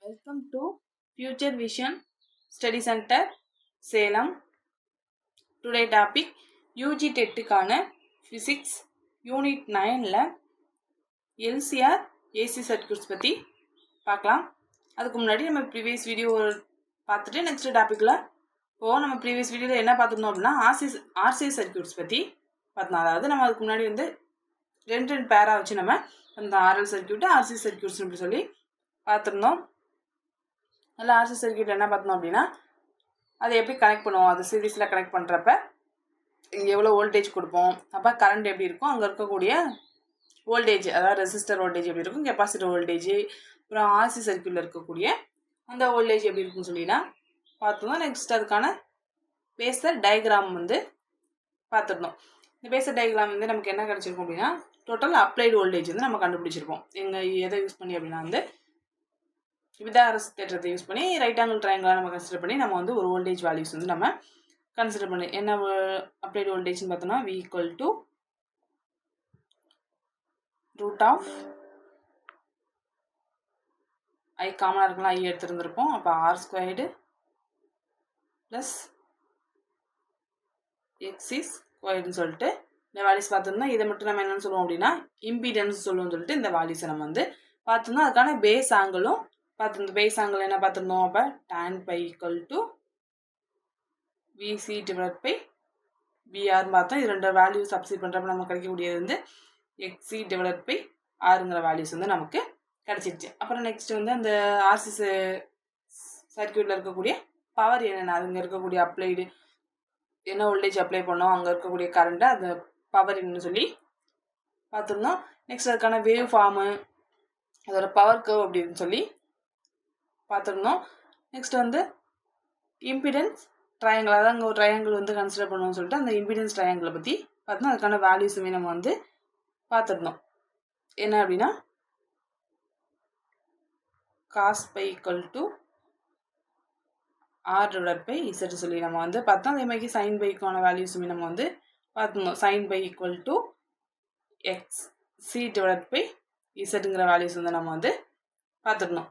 Welcome to Future Vision Study Center, Salem. Today topic UG டெட்டுக்கான Physics Unit 9ல LCR AC Circuits பற்றி பார்க்கலாம். அதுக்கு முன்னாடி நம்ம ப்ரீவியஸ் வீடியோ பார்த்துட்டு நெக்ஸ்ட் டாப்பிக்கில் நம்ம ப்ரீவியஸ் வீடியோவில் என்ன பார்த்துருந்தோம் அப்படின்னா RC சர்க்யூட்ஸ் பற்றி பார்த்தோம். அதாவது நம்ம அதுக்கு முன்னாடி வந்து ரெண்டு பேராக வச்சு நம்ம அந்த RL சர்க்யூட்டு RC சர்க்யூட்ஸ் அப்படி சொல்லி பார்த்துருந்தோம். அதில் RC சர்க்யூட் என்ன பார்த்தோம் அப்படின்னா அதை எப்படி கனெக்ட் பண்ணுவோம், அது சீரீஸில் கனெக்ட் பண்ணுறப்ப இங்கே எவ்வளோ வோல்டேஜ் கொடுப்போம், அப்போ கரண்ட் எப்படி இருக்கும், அங்கே இருக்கக்கூடிய வோல்டேஜ் அதாவது ரெசிஸ்டர் வோல்டேஜ் எப்படி இருக்கும், கெப்பாசிட்டர் வோல்டேஜ், அப்புறம் RC சர்க்யூட்டில் இருக்கக்கூடிய அந்த வோல்டேஜ் எப்படி இருக்குன்னு சொல்லினா பார்த்துருந்தோம். நெக்ஸ்ட் அதுக்கான பேஸர் டயக்ராம் வந்து பார்த்துருந்தோம். இந்த பேஸர் டயக்ராம் வந்து நமக்கு என்ன கிடச்சிருக்கும் அப்படின்னா டோட்டல் அப்ளைடு வோல்டேஜ் வந்து நம்ம கண்டுபிடிச்சிருப்போம். எதை யூஸ் பண்ணி அப்படின்னா வந்து பித்தாகரஸ் தேற்றத்தை யூஸ் பண்ணி ரைட் ஆங்கிள் ட்ரையாங்கிளாக நம்ம கன்சிடர் பண்ணி நம்ம வந்து ஒரு வோல்டேஜ் வேல்யூஸ் வந்து நம்ம கன்சிடர் பண்ணி என்ன அப்ளைடு வோல்டேஜ்னு பார்த்தோம்னா V = √of I காமனாக இருக்கலாம், I எடுத்துருந்துருப்போம். அப்போ R² + XC² சொல்லிட்டு இந்த வேல்யூஸ் பார்த்துருந்தோம். இதை மட்டும் நம்ம என்னென்னு சொல்லுவோம் அப்படின்னா இம்பீடன்ஸ் சொல்லுவோம்னு சொல்லிட்டு இந்த வேல்யூஸை நம்ம வந்து பார்த்துருந்தோம். அதுக்கான பேஸ் ஆங்கிளும் பார்த்துருந்தோம். பேஸ் ஆங்கிள் என்ன பார்த்துருந்தோம், அப்போ tan pi = VC/VR பார்த்தோம். இது ரெண்டு வேல்யூ சப்ஸ்டிட் பண்ணுறப்ப நமக்கு கிடைக்கக்கூடியது வந்து XC/Rங்கிற வேல்யூஸ் வந்து நமக்கு கிடைச்சிருச்சு. அப்புறம் நெக்ஸ்ட் வந்து அந்த RC சர்க்யூட்டில் இருக்கக்கூடிய பவர் என்னென்ன, அங்கே இருக்கக்கூடிய அப்ளைடு என்ன வோல்டேஜ் அப்ளை பண்ணோம், அங்கே இருக்கக்கூடிய கரண்ட்டு அந்த பவர் என்னன்னு சொல்லி பார்த்துருந்தோம். நெக்ஸ்ட் அதுக்கான வேவ் ஃபார்மு, அதோட பவர் கர்வ் அப்படின்னு சொல்லி பார்த்துருந்தோம். நெக்ஸ்ட் வந்து இம்பிடன்ஸ் ட்ரையாங்கிள், அதான் அங்கே ஒரு ட்ரையாங்கிள் வந்து கன்சிடர் பண்ணுவோம்னு சொல்லிட்டு அந்த இம்பிடன்ஸ் ட்ரையாங்கிளை பற்றி பார்த்தோம். அதுக்கான வேல்யூஸுமே நம்ம வந்து பார்த்துருந்தோம். என்ன அப்படின்னா cos pi = R/Z சொல்லி நம்ம வந்து பார்த்தோம். அதே மாதிரி sin π-க்கான வேல்யூஸுமே நம்ம வந்து பார்த்துருந்தோம். sin π = XC/Z வேல்யூஸ் வந்து நம்ம வந்து பார்த்துருந்தோம்.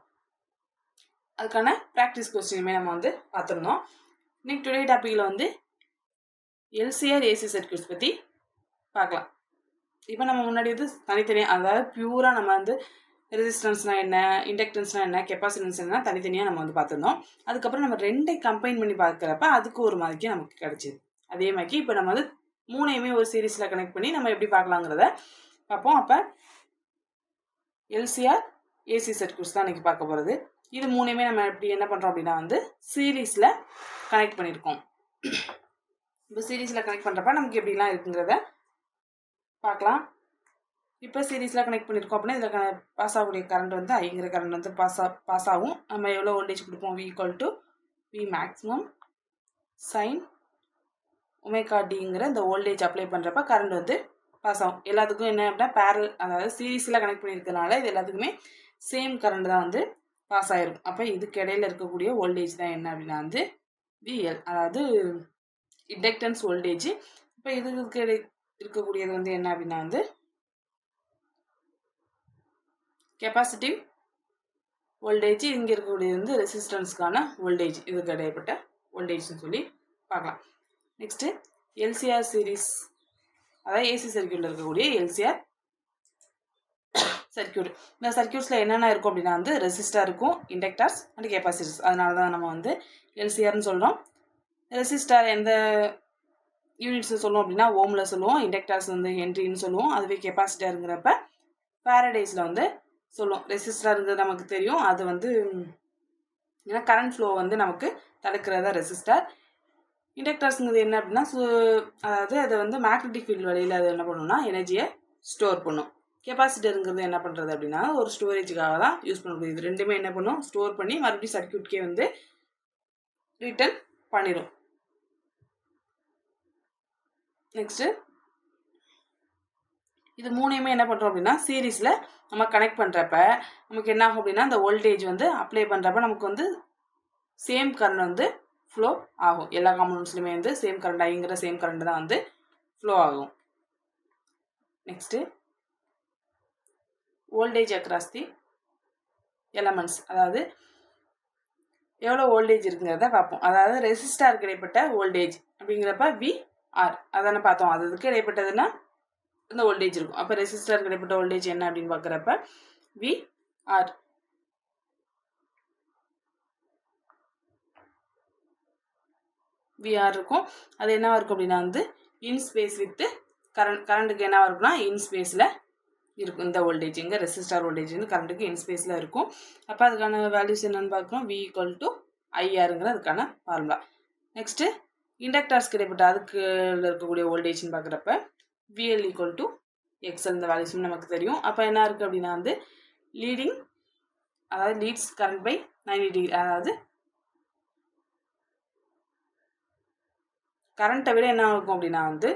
அதுக்கான ப்ராக்டிஸ் கொஸ்டினுமே நம்ம வந்து பார்த்துருந்தோம். இன்னைக்கு டுடே டாப்பிக்கில் வந்து LCR AC சர்க்யூட்ஸ் பற்றி பார்க்கலாம். இப்போ நம்ம முன்னாடி வந்து தனித்தனியாக, அதாவது பியூராக நம்ம வந்து ரெசிஸ்டன்ஸ்னால் என்ன, இண்டக்டன்ஸ்னால் என்ன, கெப்பாசிட்டன்ஸ் என்ன தனித்தனியாக நம்ம வந்து பார்த்துருந்தோம். அதுக்கப்புறம் நம்ம ரெண்டை கம்பைன் பண்ணி பார்க்குறப்ப அதுக்கு ஒரு மாதிரிக்கு நமக்கு கிடச்சிது. அதே மாதிரி இப்போ நம்ம வந்து மூணையுமே ஒரு சீரீஸில் கனெக்ட் பண்ணி நம்ம எப்படி பார்க்கலாங்கிறத பார்ப்போம். அப்போ LCR AC சர்க்யூட்ஸ் தான் இன்றைக்கி பார்க்க போகிறது. இது மூணையுமே நம்ம எப்படி என்ன பண்ணுறோம் அப்படின்னா வந்து சீரீஸில் கனெக்ட் பண்ணியிருக்கோம். இப்போ சீரீஸில் கனெக்ட் பண்ணுறப்ப நமக்கு எப்படிலாம் இருக்குங்கிறத பார்க்கலாம். இப்போ சீரீஸில் கனெக்ட் பண்ணியிருக்கோம் அப்படின்னா இதில் பாஸ் ஆகக்கூடிய கரண்ட் வந்து ஐங்கிற கரண்ட் வந்து பாஸ் ஆகும். நம்ம எவ்வளோ வோல்டேஜ் கொடுப்போம், V = Vmax sin ωt இந்த வோல்டேஜ் அப்ளை பண்ணுறப்ப கரண்ட் வந்து பாஸ் ஆகும். எல்லாத்துக்கும் என்ன அப்படின்னா பேரல், அதாவது சீரீஸில் கனெக்ட் பண்ணியிருக்கிறதுனால இது எல்லாத்துக்குமே சேம் கரண்ட் தான் வந்து பாஸ் ஆகிருக்கும். அப்போ இதுக்கு இடையில இருக்கக்கூடிய வோல்டேஜ் தான் என்ன அப்படின்னா வந்து VL, அதாவது இண்டக்டன்ஸ் வோல்டேஜ். இப்போ இதுக்கு இருக்கக்கூடியது வந்து என்ன அப்படின்னா வந்து கெப்பாசிட்டிவ் வோல்டேஜ். இங்கே இருக்கக்கூடியது வந்து ரெசிஸ்டன்ஸ்க்கான வோல்டேஜ். இதுக்கு இடைப்பட்ட வோல்டேஜ்னு சொல்லி பார்க்கலாம். நெக்ஸ்ட்டு LCR சீரீஸ், அதாவது AC சர்க்யூட்டில் இருக்கக்கூடிய LCR சர்க்யூட். இந்த சர்க்யூட்ஸில் என்னென்ன இருக்கும் அப்படின்னா வந்து ரெசிஸ்டர் இருக்கும், இண்டக்டர்ஸ் அண்ட் கெப்பாசிட்டர்ஸ். அதனால தான் நம்ம வந்து LCRன்னு சொல்கிறோம். ரெசிஸ்டர் எந்த யூனிட்ஸ் சொல்லுவோம் அப்படின்னா ஓமில் சொல்லுவோம், இண்டக்டர்ஸ் வந்து ஹென்ரின்னு சொல்லுவோம். அதுவே கெப்பாசிட்டருங்கிறப்ப பாரடைஸில் வந்து சொல்லுவோம். ரெசிஸ்டருங்கிறது நமக்கு தெரியும், அது வந்து ஏன்னா கரண்ட் ஃப்ளோ வந்து நமக்கு தடுக்கிறதா ரெசிஸ்டர். இண்டக்டர்ஸுங்கிறது என்ன அப்படின்னா அதாவது அதை வந்து மேக்னெட்டிக் ஃபீல்டு வழியில் அது என்ன பண்ணுன்னா எனர்ஜியை ஸ்டோர் பண்ணும். கெப்பாசிட்டருங்கிறது என்ன பண்ணுறது அப்படின்னா ஒரு ஸ்டோரேஜுக்காக தான் யூஸ் பண்ண இது ரெண்டுமே என்ன பண்ணும், ஸ்டோர் பண்ணி மறுபடியும் சர்க்யூட்கே வந்து ரிட்டர்ன் பண்ணிடும். நெக்ஸ்ட்டு இது மூணையுமே என்ன பண்ணுறோம் அப்படின்னா சீரீஸில் நம்ம கனெக்ட் பண்ணுறப்ப நமக்கு என்ன ஆகும் அப்படின்னா அந்த வோல்டேஜ் வந்து அப்ளை பண்ணுறப்ப நமக்கு வந்து சேம் கரண்ட் வந்து ஃப்ளோ ஆகும். எல்லா காம்பனன்ட்ஸ்லையுமே வந்து சேம் கரண்ட், ஐங்கிற சேம் கரண்ட் தான் வந்து ஃப்ளோ ஆகும். நெக்ஸ்ட்டு வோல்டேஜ் அக்ராஸ் தி எலமெண்ட்ஸ், அதாவது எவ்வளோ வோல்டேஜ் இருக்குங்கிறத பார்ப்போம். அதாவது ரெசிஸ்டாருக்கு இடைப்பட்ட வோல்டேஜ் அப்படிங்கிறப்ப விஆர் அதானே பார்த்தோம். அதுக்கு இடைப்பட்டதுன்னா இந்த வோல்டேஜ் இருக்கும். அப்போ ரெசிஸ்டாருக்கு இடைப்பட்ட வோல்டேஜ் என்ன அப்படின்னு பார்க்குறப்ப விஆர். விஆர் இருக்கும். அது என்னவா இருக்கும் அப்படின்னா வந்து இன் ஸ்பேஸ் வித் கரண்ட்டுக்கு என்னவா இருக்குன்னா இன் ஸ்பேஸில் இருக்கும். இந்த வோல்டேஜ் இங்கே ரெசிஸ்டார் வோல்டேஜ் வந்து கரண்ட்டுக்கு இன் ஸ்பேஸில் இருக்கும். அப்போ அதுக்கான வேல்யூஸ் என்னென்னு பார்க்குறோம். V = IRங்கிற அதுக்கான ஃபார்முலா. நெக்ஸ்ட்டு இண்டக்டர்ஸ்க்கு இடைப்பட்ட அதுக்கு இருக்கக்கூடிய வோல்டேஜ்னு பார்க்குறப்ப VL = XL இந்த வேல்யூஸும் நமக்கு தெரியும். அப்போ என்ன இருக்குது அப்படின்னா வந்து லீடிங் அதாவது லீட்ஸ் கரண்ட் பை 90 டிகிரி, அதாவது கரண்ட்டை விட என்ன இருக்கும் அப்படின்னா வந்து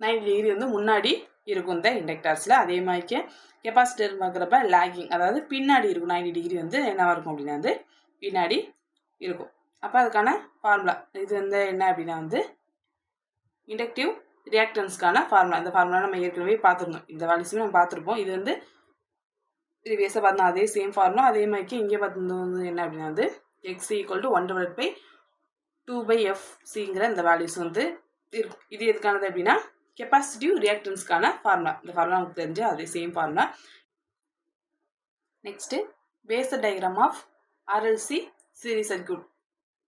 90 டிகிரி வந்து முன்னாடி இருக்கும் இந்த இண்டக்டர்ஸில். அதே மாதிரி கெப்பாசிட்டர் பார்க்குறப்ப லேகிங் அதாவது பின்னாடி இருக்கும். 90 டிகிரி வந்து என்னவாக இருக்கும் அப்படின்னா வந்து பின்னாடி இருக்கும். அப்போ அதுக்கான ஃபார்முலா இது வந்து என்ன அப்படின்னா வந்து இண்டக்டிவ் ரியாக்டன்ஸ்க்கான ஃபார்முலா. இந்த ஃபார்முலா நம்ம ஏற்கனவே பார்த்துருந்தோம். இந்த வேல்யூஸுமே நம்ம பார்த்துருப்போம். இது வந்து ப்ரீவியஸாக பார்த்தோம் அதே சேம் ஃபார்முலா. அதே மாதிரி இங்கே பார்த்துருந்தோம் வந்து என்ன அப்படின்னா வந்து X = 1/2/2/FC இந்த வேல்யூஸ் வந்து இருக்கும். இது எதுக்கானது அப்படின்னா கெப்பாசிட்டிவ் ரியாக்டன்ஸ்க்கான ஃபார்முலா. இந்த ஃபார்முலா நமக்கு தெரிஞ்சு அதே same formula. Next phasor diagram of RLC series circuit.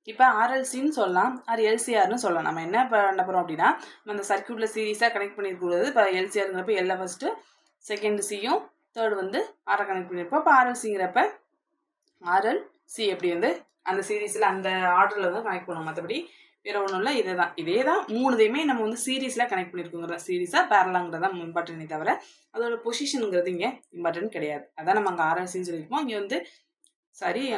இப்போ RLCன்னு சொல்லலாம், LCRன்னு சொல்லலாம். நம்ம என்ன பண்ண போகிறோம் அப்படின்னா நம்ம அந்த சர்க்யூட்டில் சீரிஸாக கனெக்ட் பண்ணியிருக்கிறது. இப்போ LCRங்கிறப்ப L ஃபஸ்ட்டு, செகண்ட் Cயும், தேர்டு வந்து R கனெக்ட் பண்ணியிருப்போம். இப்போ RLCங்கிறப்ப RLC எப்படி வந்து அந்த சீரீஸில் அந்த ஆர்டரில் வந்து கனெக்ட் பண்ணுவோம். மற்றபடி வேறு ஒன்றும் இல்லை. இதே தான் மூணுதையுமே நம்ம வந்து சீரீஸில் கனெக்ட் பண்ணியிருக்கோங்கிறத. சீரீஸாக பேரலாங்கிறது தான் இம்பார்ட்டன்ட்டே தவிர அதோட பொசிஷனுங்கிறது இங்கே இம்பார்ட்டன்ட் கிடையாது. அதான் நம்ம அங்கே RLCன்னு சொல்லியிருப்போம், இங்கே வந்து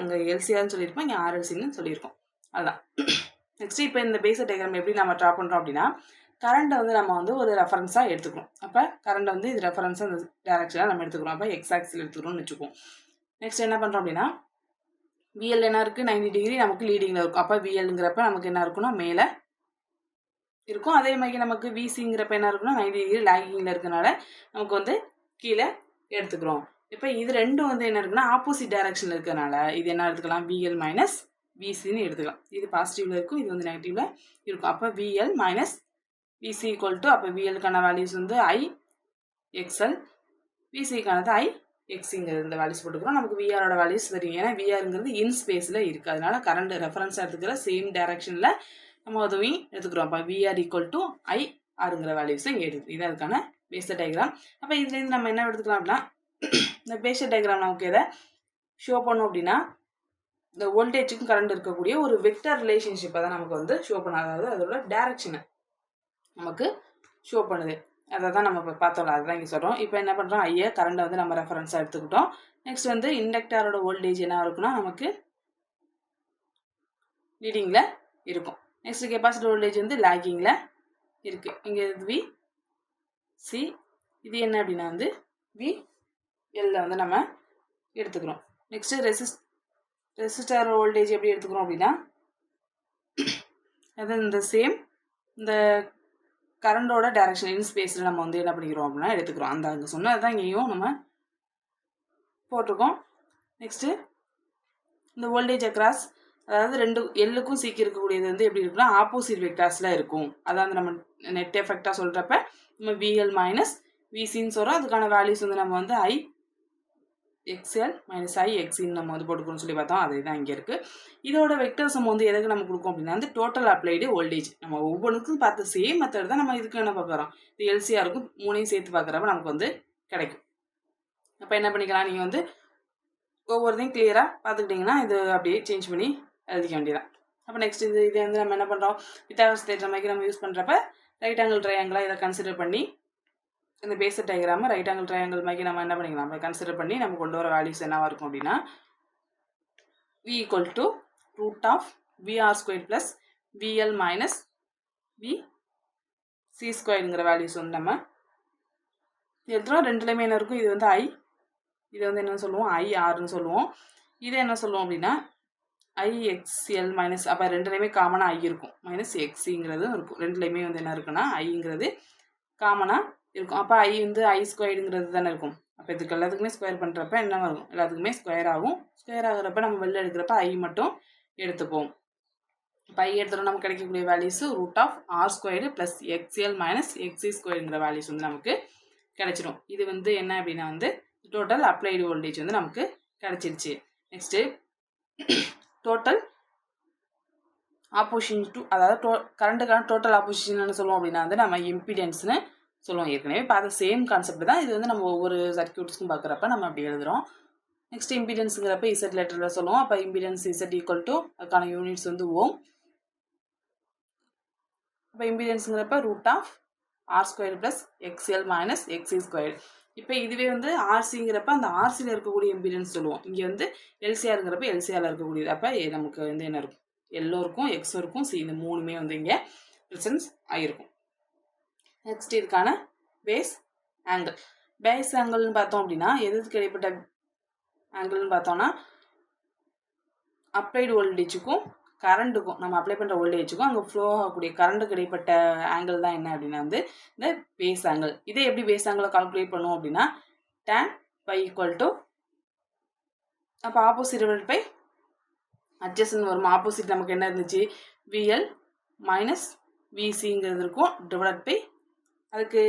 அங்கே LCRன்னு சொல்லியிருப்போம், இங்கே RLCன்னு சொல்லியிருக்கோம். அதுதான். நெக்ஸ்ட்டு இப்போ இந்த பேஸர் டயக்ராம் எப்படி நம்ம ட்ரா பண்ணுறோம் அப்படின்னா கரண்ட்டை வந்து நம்ம வந்து ஒரு ரெஃபரன்ஸாக எடுத்துக்கிறோம். அப்போ கரண்ட்டை வந்து இது ரெஃபரன்ஸாக இந்த டேரக்ஷனாக நம்ம எடுத்துக்கிறோம். அப்போ X ஆக்சில் எடுத்துக்கிறோம்னு வச்சுக்குவோம். நெக்ஸ்ட் என்ன பண்ணுறோம் அப்படின்னா VL என்ன இருக்குது 90 டிகிரி நமக்கு லீடிங்கில் இருக்கும். அப்போ VLங்கிறப்ப நமக்கு என்ன இருக்குன்னா மேலே இருக்கும். அதே மாதிரி நமக்கு VCங்கிறப்ப என்ன இருக்குன்னா 90 டிகிரி லேகிங்கில் இருக்கனால நமக்கு வந்து கீழே எடுத்துக்கிறோம். இப்போ இது ரெண்டும் வந்து என்ன இருக்குன்னா ஆப்போசிட் டைரக்ஷனில் இருக்கிறனால இது என்ன எடுத்துக்கலாம் VL - VCன்னு எடுத்துக்கலாம். இது பாசிட்டிவில் இருக்கும், இது வந்து நெகட்டிவில் இருக்கும். அப்போ VL - VC = அப்போ VLக்கான வேல்யூஸ் வந்து IXL, VCக்கானது IXங்கிறது இந்த வேல்யூஸ் போட்டுக்கிறோம். நமக்கு VRோட வேல்யூஸ் தெரியும். ஏன்னா VRங்கிறது இன் ஸ்பேஸில் இருக்குது. அதனால கரண்ட் ரெஃபரன்ஸாக எடுத்துக்கிற சேம் டைரக்ஷனில் நம்ம உதவி எடுத்துக்கிறோம். அப்போ VR = IRங்கிற வேல்யூஸை இங்கே எடுத்து இது அதுக்கான பேஸர் டயக்ராம். அப்போ இதுலேருந்து நம்ம என்ன எடுத்துக்கலாம் அப்படின்னா இந்த பேஸர் டயக்ராம் நமக்கு எதை ஷோ பண்ணோம் அப்படின்னா இந்த வோல்டேஜுக்கும் கரண்ட் இருக்கக்கூடிய ஒரு வெக்டர் ரிலேஷன்ஷிப்பை தான் நமக்கு வந்து ஷோ பண்ண, அதாவது அதோட டைரக்ஷனை நமக்கு ஷோ பண்ணுது. அதை தான் நம்ம இப்போ பார்த்தோம்ல, அதுதான் இங்கே சொல்கிறோம். இப்போ என்ன பண்ணுறோம் ஐயா கரண்ட்டை வந்து நம்ம ரெஃபரன்ஸாக எடுத்துக்கிட்டோம். நெக்ஸ்ட் வந்து இண்டக்டரோட வோல்டேஜ் என்ன இருக்குன்னா நமக்கு லீடிங்கில் இருக்கும். நெக்ஸ்ட் கெப்பாசிட்டர் வோல்டேஜ் வந்து லேகிங்கில் இருக்குது. இங்கே VC இது என்ன அப்படின்னா வந்து VL வந்து நம்ம எடுத்துக்கிறோம். நெக்ஸ்ட்டு ரெசிஸ்டர் வோல்டேஜ் எப்படி எடுத்துக்கிறோம் அப்படின்னா அது இந்த சேம் இந்த கரண்டோட டைரக்ஷன் இன் ஸ்பேஸில் நம்ம வந்து என்ன பண்ணிக்கிறோம் அப்படின்னா எடுத்துக்கிறோம். அந்த அங்கே சொன்னது தான் இங்கேயும் நம்ம போட்டிருக்கோம். நெக்ஸ்ட்டு இந்த வோல்டேஜ் அக்ராஸ் அதாவது ரெண்டு எல்லுக்கும் சீக்கி இருக்கக்கூடியது வந்து எப்படி இருக்குன்னா ஆப்போசிட் வெக்டார்ஸில் இருக்கும். அதாவது நம்ம நெட் எஃபெக்டாக சொல்கிறப்ப நம்ம VL - VCன்னு சொல்கிறோம். அதுக்கான வேல்யூஸ் வந்து நம்ம வந்து IXL - IXன்னு நம்ம வந்து போட்டுக்கணும்னு சொல்லி பார்த்தோம். அதே தான் இங்கே இருக்குது. இதோட வெக்டர்ஸ் நம்ம வந்து எதுக்கு நம்ம கொடுக்கும் அப்படின்னா வந்து டோட்டல் அப்ளைடு வோல்டேஜ். நம்ம ஒவ்வொன்றுக்கும் பார்த்த சேம் மெத்தட் தான் நம்ம இதுக்கு என்ன பார்க்குறோம். இது LCRக்கும் மூணையும் சேர்த்து பார்க்குறப்ப நமக்கு வந்து கிடைக்கும். அப்போ என்ன பண்ணிக்கலாம் நீங்கள் வந்து ஒவ்வொருத்தையும் கிளியராக பார்த்துக்கிட்டிங்கன்னா இது அப்படியே சேஞ்ச் பண்ணி எழுதிக்க வேண்டியதான். அப்போ நெக்ஸ்ட் இது வந்து நம்ம என்ன பண்ணுறோம் பித்தாகரஸ் தேற்றம் மாதிரி நம்ம யூஸ் பண்ணுறப்ப ரைட் ஆங்கிள் ட்ரையாங்கிளாக இதை கன்சிடர் பண்ணி இந்த phasor diagram right angle triangle மாதிரி நம்ம என்ன பண்ணிக்கலாம் நம்ம கன்சிடர் பண்ணி நம்ம கொண்டு வர வேல்யூஸ் என்னவாக இருக்கும் அப்படின்னா V = √VR² + VL - VC² values வந்து நம்ம எடுத்துகிறோம். ரெண்டுலேயுமே என்ன இருக்கும், இது வந்து இது வந்து என்ன சொல்லுவோம் IRன்னு சொல்லுவோம். இதை என்ன சொல்லுவோம் அப்படின்னா IXL - அப்போ ரெண்டுலேயுமே காமனாக I இருக்கும், -XCங்கிறதும் இருக்கும். ரெண்டுலேயுமே வந்து என்ன இருக்குன்னா Iங்கிறது காமனாக இருக்கும். அப்போ I வந்து I² தானே இருக்கும். அப்போ இதுக்கு எல்லாத்துக்குமே ஸ்கொயர் பண்ணுறப்ப என்ன வரும், எல்லாத்துக்குமே ஸ்கொயர் ஆகும். ஸ்கொயர் ஆகிறப்ப நம்ம வெளில எடுக்கிறப்ப ஐ மட்டும் எடுத்துப்போம். இப்போ ஐ எடுத்துகிட்டோம் நமக்கு கிடைக்கக்கூடிய values √r² + xl - xc² values வந்து நமக்கு கிடைச்சிடும். இது வந்து என்ன அப்படின்னா வந்து டோட்டல் அப்ளைடு வோல்டேஜ் வந்து நமக்கு கிடைச்சிருச்சு. நெக்ஸ்ட்டு டோட்டல் ஆப்போசிஷன் டு, அதாவது கரண்ட்டுக்கான டோட்டல் ஆப்போசிஷன் சொல்லுவோம் அப்படின்னா வந்து நம்ம இம்பிடன்ஸ்னு சொல்லுவோம். ஏற்கனவே பார்த்த சேம் கான்செப்ட் தான். இது வந்து நம்ம ஒவ்வொரு சர்க்யூட்ஸ்க்கும் பார்க்குறப்ப நம்ம அப்படி எழுதுகிறோம். நெக்ஸ்ட் இம்பிடன்ஸுங்கிறப்ப இசட் லெட்டரில் சொல்லுவோம். அப்போ இம்பிடன்ஸ் இசட் ஈக்குவல் டு அதுக்கான யூனிட்ஸ் வந்து ஓம். அப்போ இம்பிடன்ஸுங்கிறப்ப √r² + xl - xc². இப்போ இதுவே வந்து ஆர்சிங்கிறப்ப அந்த ஆர்சியில் இருக்கக்கூடிய இம்பிடன்ஸ் சொல்லுவோம். இங்கே வந்து எல்சிஆருங்கிறப்ப எல்சிஆரில் இருக்கக்கூடியது. அப்போ நமக்கு வந்து என்ன இருக்கும், எல்லோ இருக்கும், எக்ஸும் இருக்கும், சி இந்த மூணுமே வந்து இங்கே ப்ரெசன்ஸ் ஆகிருக்கும். நெக்ஸ்ட் இதுக்கான பேஸ் ஆங்கிள். பேஸ் ஆங்கிள்னு பார்த்தோம் அப்படின்னா எதுக்கு இடைப்பட்ட ஆங்கிள்னு பார்த்தோம்னா அப்ளைடு வோல்டேஜுக்கும் கரண்ட்டுக்கும், நம்ம அப்ளை பண்ணுற வோல்டேஜுக்கும் அங்கே ஃப்ளோ ஆகக்கூடிய கரண்ட்டுக்கு இடைப்பட்ட ஆங்கிள் தான் என்ன அப்படின்னா வந்து இந்த பேஸ் ஆங்கிள். இதே எப்படி பேஸ் ஆங்கிளை கால்குலேட் பண்ணுவோம் அப்படின்னா tan pi = அப்போ ஆப்போசிட் டிவைட் பை அட்ஜஸ்ட்னு வரும். ஆப்போசிட் நமக்கு என்ன இருந்துச்சு, VL - VCங்கிறது இருக்கும், டிவைட் பை அதுக்கு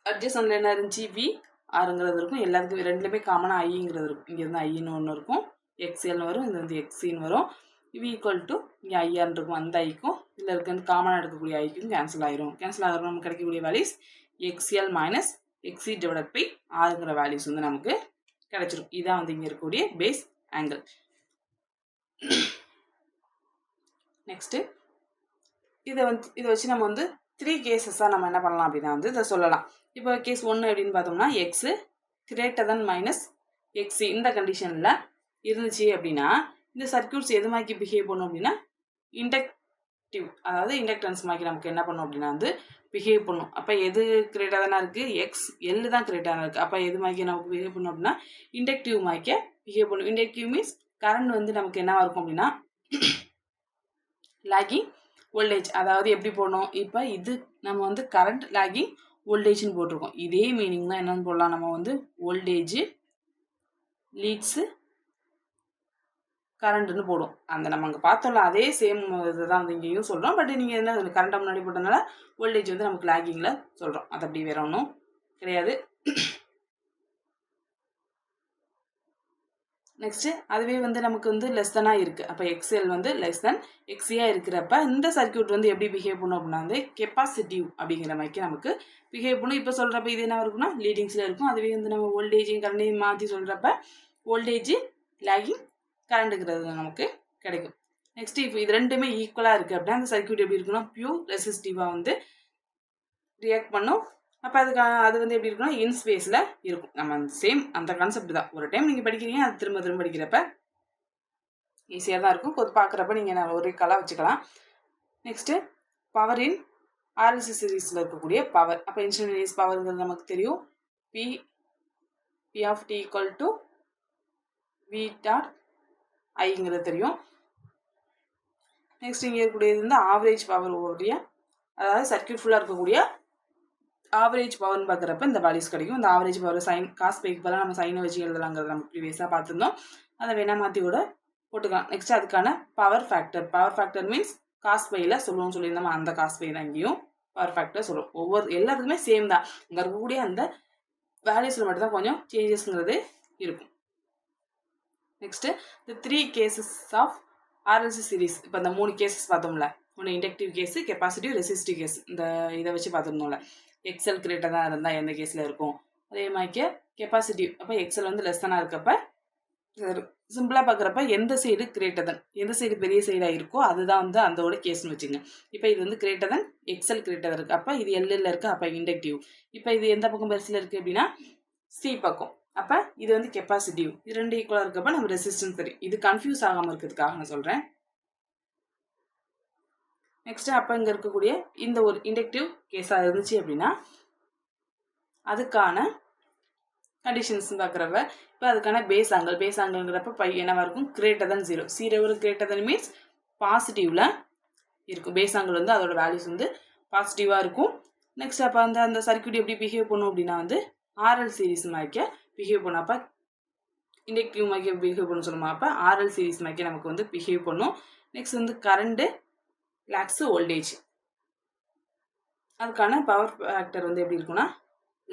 அட்ஜஸ்ட்ல என்ன இருந்துச்சு, VRங்கிறது இருக்கும். எல்லாத்துக்கும் ரெண்டுலேயுமே காமனாக ஐங்கிறது இருக்கும். இங்கே வந்து ஐன்னு ஒன்று இருக்கும், XLன்னு வரும், இது வந்து XCன்னு வரும். V = இங்கே ஐஆர்னு இருக்கும். அந்த ஐக்கும் இதில் இருக்க வந்து காமனாக எடுக்கக்கூடிய ஐக்கும் கேன்சல் ஆகிரும். கேன்சல் ஆகிற நமக்கு கிடைக்கக்கூடிய values XL - XC divide by ஆறுங்கிற வேல்யூஸ் வந்து நமக்கு கிடைச்சிடும். இதான் வந்து இங்கே இருக்கக்கூடிய பேஸ் ஆங்கிள். நெக்ஸ்ட்டு இதை வச்சு நம்ம வந்து 3 கேசஸாக நம்ம என்ன பண்ணலாம் அப்படின்னா வந்து இதை சொல்லலாம். இப்போ கேஸ் 1 அப்படின்னு பார்த்தோம்னா எக்ஸு > XC இந்த கண்டிஷனில் இருந்துச்சு அப்படின்னா இந்த சர்க்யூட்ஸ் எது மாதிரி பிஹேவ் பண்ணும் அப்படின்னா இண்டக்டிவ், அதாவது இண்டக்டன்ஸ் மாதிரி நமக்கு என்ன பண்ணும் அப்படின்னா வந்து பிஹேவ் பண்ணும். அப்போ எது கிரேட்டாக தானே இருக்குது, எல் தான் கிரேட்டாக இருக்குது. அப்போ எது மாதிரி நமக்கு பிஹேவ் பண்ணும் அப்படின்னா இண்டக்டிவ் மாதிரி பிஹேவ் பண்ணும். இண்டக்டிவ் மீன்ஸ் கரண்ட் வந்து நமக்கு என்னவா இருக்கும் அப்படின்னா லாகிங் வோல்டேஜ். அதாவது எப்படி போடணும், இப்போ இது நம்ம வந்து கரண்ட் லாகிங் வோல்டேஜ்னு போட்டிருக்கோம். இதே மீனிங் தான் என்னென்னு போடலாம், நம்ம வந்து வோல்டேஜ் லீட்ஸு கரண்ட்னு போடும். அந்த நம்ம அங்கே பார்த்தோம்ல அதே சேம் இதுதான் வந்து இங்கேயும் சொல்கிறோம். பட் நீங்கள் என்ன கரண்ட்டை முன்னாடி போட்டதுனால வோல்டேஜ் வந்து நமக்கு லாகிங்கில் சொல்கிறோம். அது அப்படி வேற ஒன்றும் கிடையாது. நெக்ஸ்ட்டு அதுவே வந்து நமக்கு வந்து லெஸ்தனாக இருக்குது. அப்போ XL வந்து < XC இருக்கிறப்ப இந்த சர்க்யூட் வந்து எப்படி பிஹேவ் பண்ணும் அப்படின்னா வந்து கெப்பாசிட்டிவ் அப்படிங்கிற மாதிரி நமக்கு பிஹேவ் பண்ணும். இப்போ சொல்கிறப்ப இது என்ன இருக்குன்னா லீடிங்ஸில் இருக்கும். அதுவே வந்து நம்ம வோல்டேஜையும் கரண்டையும் மாற்றி சொல்கிறப்ப வோல்டேஜ் லாகிங் கரண்ட்டுங்கிறது நமக்கு கிடைக்கும். நெக்ஸ்ட் இப்போ இது ரெண்டுமே ஈக்குவலாக இருக்குது அப்படின்னா அந்த சர்க்யூட் எப்படி இருக்குன்னா பியூர் ரெசிஸ்டிவாக வந்து ரியாக்ட் பண்ணும். அப்போ அது வந்து எப்படி இருக்குன்னா இன் ஸ்பேஸில் இருக்கும். நம்ம சேம் அந்த கான்செப்ட் தான். ஒரு டைம் நீங்கள் படிக்கிறீங்க, அது திரும்ப திரும்ப படிக்கிறப்ப ஈஸியாக தான் இருக்கும். கொஞ்சம் பார்க்குறப்ப நீங்கள் ஒரு கலா வச்சுக்கலாம். நெக்ஸ்ட்டு பவர் இன் RLC சீரீஸில் இருக்கக்கூடிய பவர். அப்போ இன்ஸ்டன்டேனியஸ் பவருங்கிறது நமக்கு தெரியும். P of t = V dot ஐங்கிறது தெரியும். நெக்ஸ்ட் இங்கே இருக்கக்கூடியது வந்து ஆவரேஜ் பவர் ஓவரிய, அதாவது சர்க்யூட் ஃபுல்லாக இருக்கக்கூடிய ஆவரேஜ் பவர்னு பார்க்குறப்ப இந்த வேல்யூஸ் கிடைக்கும். இந்த ஆவரேஜ் பவர் சைன் காஸ் பைக்கு பதிலாக நம்ம சைனை வச்சு எழுதலாங்கிறது நம்ம ப்ரீவியஸாக பார்த்துருந்தோம். அதை வேணா மாற்றி கூட போட்டுக்கலாம். நெக்ஸ்ட் அதுக்கான power factor. Power factor means cos பையில் சொல்லுவோம்னு சொல்லியிருந்தோம். அந்த காஸ் பை தான் இங்கேயும் பவர் ஃபேக்டர் சொல்லுவோம். எல்லாத்துக்குமே சேம் தான். இங்கே இருக்கக்கூடிய அந்த வேல்யூஸில் மட்டும்தான் கொஞ்சம் சேஞ்சஸ்ங்கிறது இருக்கும். நெக்ஸ்ட்டு இந்த 3 cases ஆஃப் RLC சீரீஸ். இப்போ இந்த 3 கேசஸ் பார்த்தோம்ல, ஒன்று inductive case, capacitive, resistive case. இந்த இதை வச்சு பார்த்துருந்தோம்ல. XL கிரேட்டாக தான் இருந்தால் எந்த கேஸில் இருக்கும், அதே மாதிரி கெப்பாசிட்டிவ். அப்போ XL வந்து லெஸ்ஸனாக இருக்கப்ப சிம்பிளாக பார்க்குறப்ப எந்த சைடு கிரேட்டர் தன், எந்த சைடு பெரிய சைடாக இருக்கோ அதுதான் வந்து அதோட கேஸ்னு வச்சுங்க. இப்போ இது வந்து கிரேட்டர் தன் XL கிரேட்டர் இருக்குது. அப்போ இது எல்லில் இருக்குது. அப்போ இண்டக்டிவ். இப்போ இது எந்த பக்கம் பெருசில் இருக்குது அப்படின்னா சி பக்கம். அப்போ இது வந்து கெப்பாசிட்டிவ். இது ரெண்டு ஈக்குவலாக இருக்கப்ப நம்ம ரெசிஸ்டன்ஸ் தெரியும். இது கன்ஃபியூஸ் ஆகாமல் இருக்கிறதுக்காக நான் சொல்கிறேன். நெக்ஸ்ட் அப்போ இங்கே இருக்கக்கூடிய இந்த ஒரு இண்டக்டிவ் கேஸாக இருந்துச்சு அப்படின்னா அதுக்கான கண்டிஷன்ஸ் பார்க்குறப்ப இப்போ அதுக்கான பேஸ் ஆங்கிள்ங்கிறப்ப பை என்னவா இருக்கும், greater than 0. 0 greater than means பாசிட்டிவில் இருக்கும். பேஸ் ஆங்கிள் வந்து அதோட வேல்யூஸ் வந்து பாசிட்டிவாக இருக்கும். நெக்ஸ்ட் அப்போ அந்த சர்க்யூட் எப்படி பிஹேவ் பண்ணும் அப்படின்னா வந்து ஆர்எல் சீரிஸ் மாதிரிக்க பிஹேவ் பண்ணும். அப்போ இண்டக்டிவ் மாதிரி பிஹேவ் பண்ண சொல்லுமா, அப்போ ஆர்எல் சீரிஸ் மாதிரி நமக்கு வந்து பிஹேவ் பண்ணும். நெக்ஸ்ட் வந்து கரண்ட்டு லாக்ஸ் வோல்டேஜ், அதுக்கான பவர் ஃபேக்டர் வந்து எப்படி இருக்குன்னா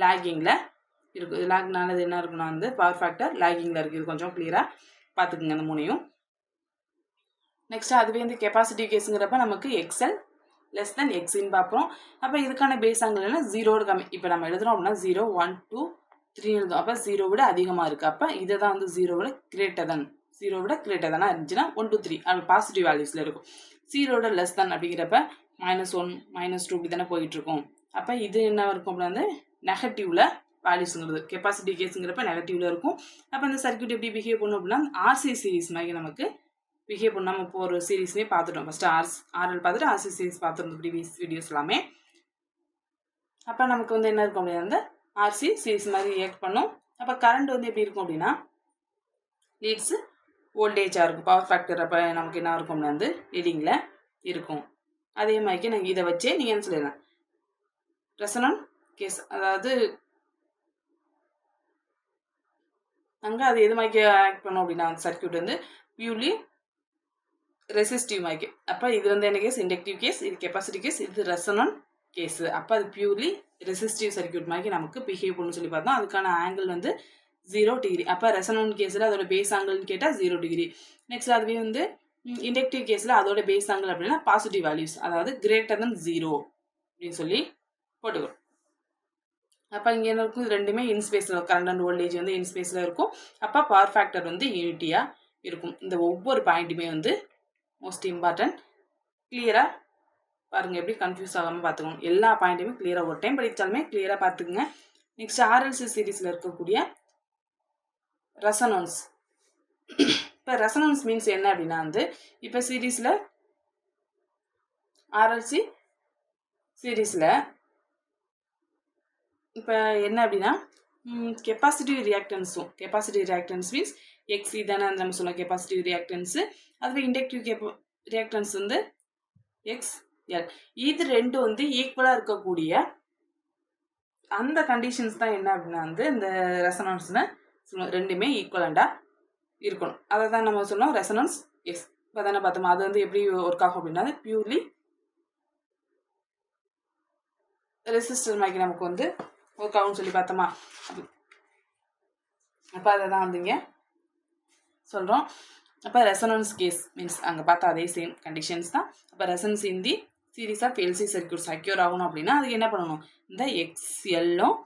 லேகிங்கில் இருக்கும். இது லேக்னால என்ன இருக்குன்னா வந்து பவர் ஃபேக்டர் லேகிங்கில் இருக்குது. இது கொஞ்சம் கிளியராக பார்த்துக்குங்க அந்த மூணையும். நெக்ஸ்ட் அதுவே வந்து கெப்பாசிட்டி கேஸுங்கிறப்ப நமக்கு எக்ஸ்எல் லெஸ் தென் எக்ஸின்னு பார்ப்போம். அப்போ இதுக்கான பேஸ் ஆங்கிள் என்ன, 0 கம்மி. இப்போ நம்ம எழுதுறோம் அப்படின்னா 0 1 2 3 எழுதும். அப்போ 0 விட அதிகமாக இருக்குது. அப்போ இதை தான் வந்து 0 விட கிரேட்டர் தன், 0 விட கிரேட்டர் தானே இருந்துச்சுன்னா 1 2 3 அது பாசிட்டிவ் வேல்யூஸில் இருக்கும். 0 விட லெஸ் தன் அப்படிங்கிறப்ப -1 -2 இப்படி தானே போயிட்டுருக்கும். அப்போ இது என்ன இருக்கும் அப்படின்னா வந்து நெகட்டிவில் வேல்யூஸுங்கிறது கெப்பாசிட்டி கேஸுங்கிறப்ப நெகட்டிவ்ல இருக்கும். அப்போ இந்த சர்க்யூட் எப்படி பிஹேவ் பண்ணும் அப்படின்னா ஆர்சி சீரிஸ் மாதிரி நமக்கு பிஹேவ் பண்ணாமல் இப்போ ஒரு சீரீஸ்லேயே பார்த்துட்டோம். ஃபஸ்ட்டு ஆர்எல் பார்த்துட்டு ஆர்சி சீரிஸ் பார்த்துருந்தோம் ப்ரீவியஸ் வீடியோஸ் எல்லாமே. அப்போ நமக்கு வந்து என்ன இருக்கும் அப்படின்னா வந்து ஆர்சி சீரிஸ் மாதிரி ரியாக்ட் பண்ணும். அப்போ கரண்ட் வந்து எப்படி இருக்கும் அப்படின்னா லீட்ஸு வோல்டேஜாக இருக்கும். பவர் ஃபேக்டர் அப்போ நமக்கு என்ன இருக்கும் அப்படின்னா வந்து லீடிங்கில் இருக்கும். அதே மாதிரிக்கு நாங்கள் இதை வச்சே நீங்கள் என்ன சொல்லிடலாம் ரெசனன்ட் கேஸ், அதாவது அங்கே அது எது மாதிரி ஆக்ட் பண்ணோம் அப்படின்னா சர்க்யூட் வந்து பியூர்லி ரெசிஸ்டிவ் மாதிரி. அப்போ இது வந்து என்ன கேஸ், இண்டக்டிவ் கேஸ், இது கெப்பாசிட்டி கேஸ், இது ரெசனன்ட் கேஸு. அப்போ அது பியூர்லி ரெசிஸ்டிவ் சர்க்யூட் மாதிரி நமக்கு பிஹேவ் பண்ணு சொல்லி பார்த்தோம். அதுக்கான ஆங்கிள் வந்து 0 டிகிரி. அப்போ ரெசனன்ட் கேஸில் அதோட பேஸ் ஆங்கிள்னு கேட்டால் 0 டிகிரி. நெக்ஸ்ட் அதுவே வந்து இண்டக்டிவ் கேஸில் அதோட பேஸ் ஆங்கிள் அப்படின்னா பாசிட்டிவ் வேல்யூஸ், அதாவது கிரேட்டர் தென் 0 அப்படின்னு சொல்லி போட்டுக்கணும். அப்போ இங்கே என்ன இருக்கும், இது ரெண்டுமே இன்ஸ்பேஸில் கரண்ட் அண்ட் வோல்டேஜ் வந்து இன்ஸ்பேஸில் இருக்கும். அப்போ பவர் ஃபேக்டர் வந்து யூனிட்டியாக இருக்கும். இந்த ஒவ்வொரு பாயிண்ட்டுமே வந்து மோஸ்ட் இம்பார்ட்டன்ட். கிளியராக பாருங்கள், எப்படி கன்ஃபியூஸ் ஆகாமல் பார்த்துக்கணும். எல்லா பாயிண்ட்டுமே கிளியராக ஒரு டைம் படித்தாலுமே கிளியராக பார்த்துக்குங்க. நெக்ஸ்ட் ஆர்எல்சி சீரீஸில் இருக்கக்கூடிய ரெசனன்ஸ். இப்போ ரெசனன்ஸ் மீன்ஸ் என்ன அப்படின்னா வந்து இப்போ சீரீஸில் ஆர்எல்சி சீரீஸில் இப்போ என்ன அப்படின்னா கெப்பாசிட்டிவ் ரியாக்டன்ஸ் மீன்ஸ் எக்ஸி தானே நம்ம சொன்ன கெப்பாசிட்டிவ் ரியாக்டன்ஸு. அதுவே இண்டக்டிவ் ரியாக்டன்ஸ் வந்து எக்ஸ்எல். இது ரெண்டும் வந்து ஈக்குவலாக இருக்கக்கூடிய அந்த கண்டிஷன்ஸ் தான் என்ன அப்படின்னா வந்து இந்த ரெசனன்ஸ்னு சொல்லுவோம். ரெண்டுமே ஈக்குவலண்டாக இருக்கணும். அதை தான் நம்ம சொன்னோம் ரெசனன்ஸ் எஸ். இப்போ தானே பார்த்தோமா, அது வந்து எப்படி ஒர்க் ஆகும் அப்படின்னா பியூர்லி ரெசிஸ்டர் மாதிரி நமக்கு வந்து ஒர்க் ஆகும்னு சொல்லி பார்த்தோமா. அப்போ அதை தான் வந்து இங்கே சொல்கிறோம். அப்போ ரெசனன்ஸ் கேஸ் மீன்ஸ் அங்கே பார்த்தா அதே சேம் கண்டிஷன்ஸ் தான். அப்போ resonance in the series of LC circuit secure ஆகணும் அப்படின்னா அதுக்கு என்ன பண்ணணும், இந்த எக்ஸ்எல்லும்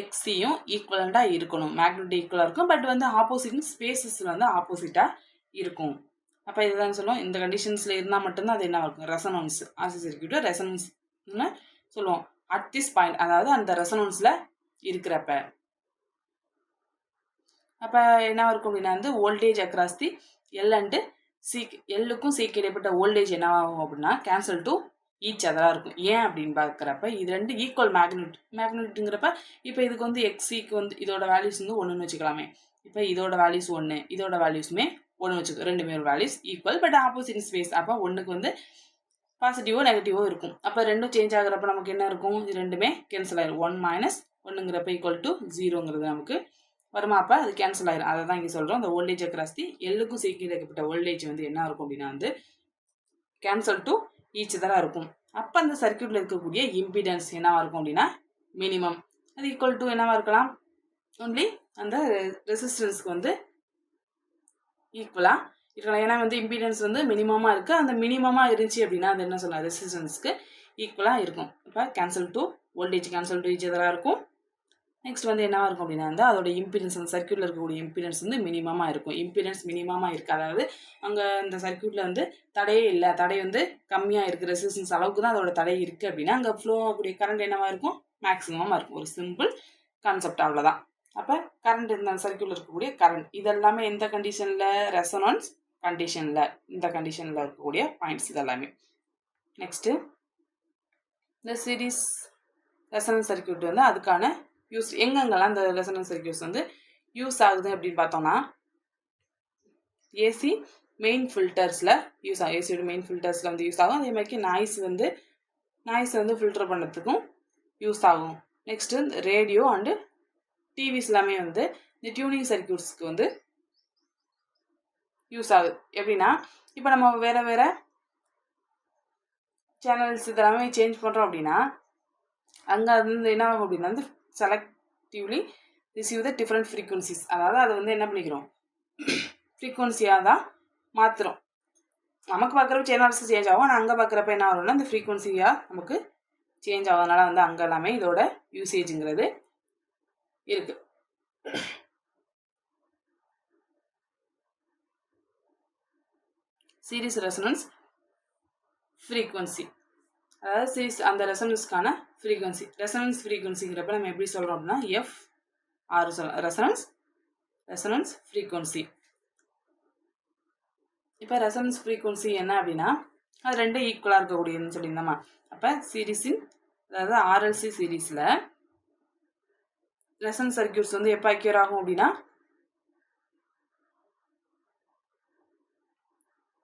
எக்ஸியும் ஈக்குவலண்டாக இருக்கணும். மேக்னெட் ஈக்குவலாக இருக்கும், பட் வந்து ஆப்போசிட் ஸ்பேசஸில் வந்து ஆப்போசிட்டாக இருக்கும். அப்போ இதுதான் சொல்லுவோம். இந்த கண்டிஷன்ஸில் இருந்தால் மட்டும்தான் அது என்ன இருக்கும், ரெசனன்ஸ் ஆர்சி சர்க்யூட்டை ரெசனன்ஸ்னு சொல்லுவோம். அட் திஸ் பாயிண்ட், அதாவது அந்த ரெசனன்ஸில் இருக்கிறப்ப. அப்போ என்ன இருக்கும் அப்படின்னா வந்து voltage across the L and C, எல்லுக்கும் சிக்கு இடைப்பட்ட வோல்டேஜ் என்ன ஆகும் அப்படின்னா கேன்சல் டு ஈச் அதராக இருக்கும். ஏன் அப்படின்னு பார்க்குறப்ப இது ரெண்டு ஈக்குவல் மேக்னெட்டுங்கிறப்ப இப்போ இதுக்கு வந்து எக்ஸிக்கு வந்து இதோட வேல்யூஸ் வந்து 1ன்னு வச்சுக்கலாமே. இப்போ இதோட வேல்யூஸ் 1, இதோட வேல்யூஸுமே 1 வச்சுக்கோ, ரெண்டுமே ஒரு values equal but opposite space. அப்போ ஒன்றுக்கு வந்து பாசிட்டிவோ நெகட்டிவோ இருக்கும். அப்போ ரெண்டும் சேஞ்ச் ஆகுறப்ப நமக்கு என்ன இருக்கும், இது ரெண்டுமே கேன்சல் ஆயிரும். 1 - 1ங்கிறப்ப ஈக்குவல் டு 0ங்கிறது நமக்கு வருமா. அப்போ அது கேன்சல் ஆயிரும். அதை தான் இங்கே சொல்கிறோம். இந்த வோல்டேஜ் அக்ராஸ் தி எல்லுக்கும் சிக்கு இடைப்பட்ட வோல்டேஜ் வந்து என்ன இருக்கும் அப்படின்னா வந்து கேன்சல் டு ஈச் தான் இருக்கும். அப்போ அந்த சர்க்யூட்டில் இருக்கக்கூடிய இம்பிடன்ஸ் என்னவா இருக்கும் அப்படின்னா மினிமம். அது ஈக்குவல் டு என்னவா இருக்கலாம், ஒன்லி அந்த ரெசிஸ்டன்ஸ்க்கு வந்து ஈக்குவலாக இருக்கலாம். ஏன்னா வந்து இம்பிடன்ஸ் வந்து மினிமமாக இருக்குது. அந்த மினிமமாக இருந்துச்சு அப்படின்னா அது என்ன சொல்லலாம், ரெசிஸ்டன்ஸ்க்கு ஈக்குவலாக இருக்கும். இப்போ cancel to voltage cancel to each அதராக இருக்கும். நெக்ஸ்ட் வந்து என்னவா இருக்கும் அப்படின்னா வந்து அதோட இம்பிடன்ஸ், அந்த சர்க்யூட்டில் இருக்கக்கூடிய இம்பிடன்ஸ் வந்து மினிமமாக இருக்கும். இம்பிடன்ஸ் மினிமமாக இருக்குது, அதாவது அங்கே இந்த சர்க்யூட்டில் வந்து தடையே இல்லை, தடை வந்து கம்மியாக இருக்குது, ரெசிஸ்டன்ஸ் அளவுக்கு தான் அதோட தடை இருக்குது அப்படின்னா அங்கே ஃப்ளோ ஆகக்கூடிய கரண்ட் என்னவா இருக்கும், மேக்ஸிமமாக இருக்கும். ஒரு சிம்பிள் கான்செப்ட், அவ்வளோதான். அப்போ கரண்ட் இந்த சர்க்யூட்டில் இருக்கக்கூடிய கரண்ட் இதெல்லாமே எந்த கண்டிஷனில், ரெசனன்ஸ் கண்டிஷனில், இந்த கண்டிஷனில் இருக்கக்கூடிய பாயிண்ட்ஸ் இதெல்லாமே. நெக்ஸ்ட்டு இந்த சீரீஸ் ரெசனன்ஸ் சர்க்யூட் வந்து அதுக்கான யூஸ் எங்கெங்கெல்லாம் அந்த ரெசனன்ஸ் சர்க்யூட்ஸ் வந்து யூஸ் ஆகுது அப்படின்னு பார்த்தோம்னா ஏசி மெயின் ஃபில்டர்ஸில் யூஸ் ஆகும். ஏசியோட மெயின் ஃபில்டர்ஸில் வந்து யூஸ் ஆகும். அதே மாதிரி நாய்ஸ் வந்து ஃபில்டர் பண்ணுறதுக்கும் யூஸ் ஆகும். நெக்ஸ்ட்டு ரேடியோ அண்டு டிவிஸ் எல்லாமே வந்து இந்த டியூனிங் சர்க்யூட்ஸ்க்கு வந்து யூஸ் ஆகுது. எப்படின்னா இப்போ நம்ம வேறு சேனல்ஸ் இதெல்லாமே சேஞ்ச் பண்ணுறோம் அப்படின்னா அங்கே வந்து என்ன ஆகும் அப்படின்னா வந்து selectively receive the different frequencies. அதாவது அதை வந்து என்ன பண்ணிக்கிறோம், ஃப்ரீக்வன்சியாக தான் மாற்றுறோம். நமக்கு பார்க்குறப்ப சேனல்ஸ் சேஞ்ச் ஆகும், ஆனால் அங்கே பார்க்குறப்ப என்ன ஆகும்னா இந்த ஃப்ரீக்வன்சியாக நமக்கு சேஞ்ச் ஆகிறதுனால வந்து அங்கே எல்லாமே இதோட யூசேஜுங்கிறது இருக்குது. சீரிஸ் ரெசனன்ஸ் ஃப்ரீக்வன்சி, அதாவது சீரிஸ் அந்த ரெசனன்ஸ்க்கான ஃப்ரீக்வன்சி. ரெசனன்ஸ் ஃப்ரீக்வன்சிங்கிறப்ப நம்ம எப்படி சொல்கிறோம் அப்படின்னா FR சொல்லலாம், ரெசனன்ஸ் ஃப்ரீக்வன்சி. இப்போ ரெசனன்ஸ் ஃப்ரீக்வன்சி என்ன அப்படின்னா அது ரெண்டும் ஈக்குவலாக இருக்கக்கூடியதுன்னு சொல்லியிருந்தோமா. அப்போ சீரீஸின் அதாவது RLC சீரீஸில் ரெசனன்ஸ் சர்க்யூட்ஸ் வந்து எப்போ அக்யூர் ஆகும் அப்படின்னா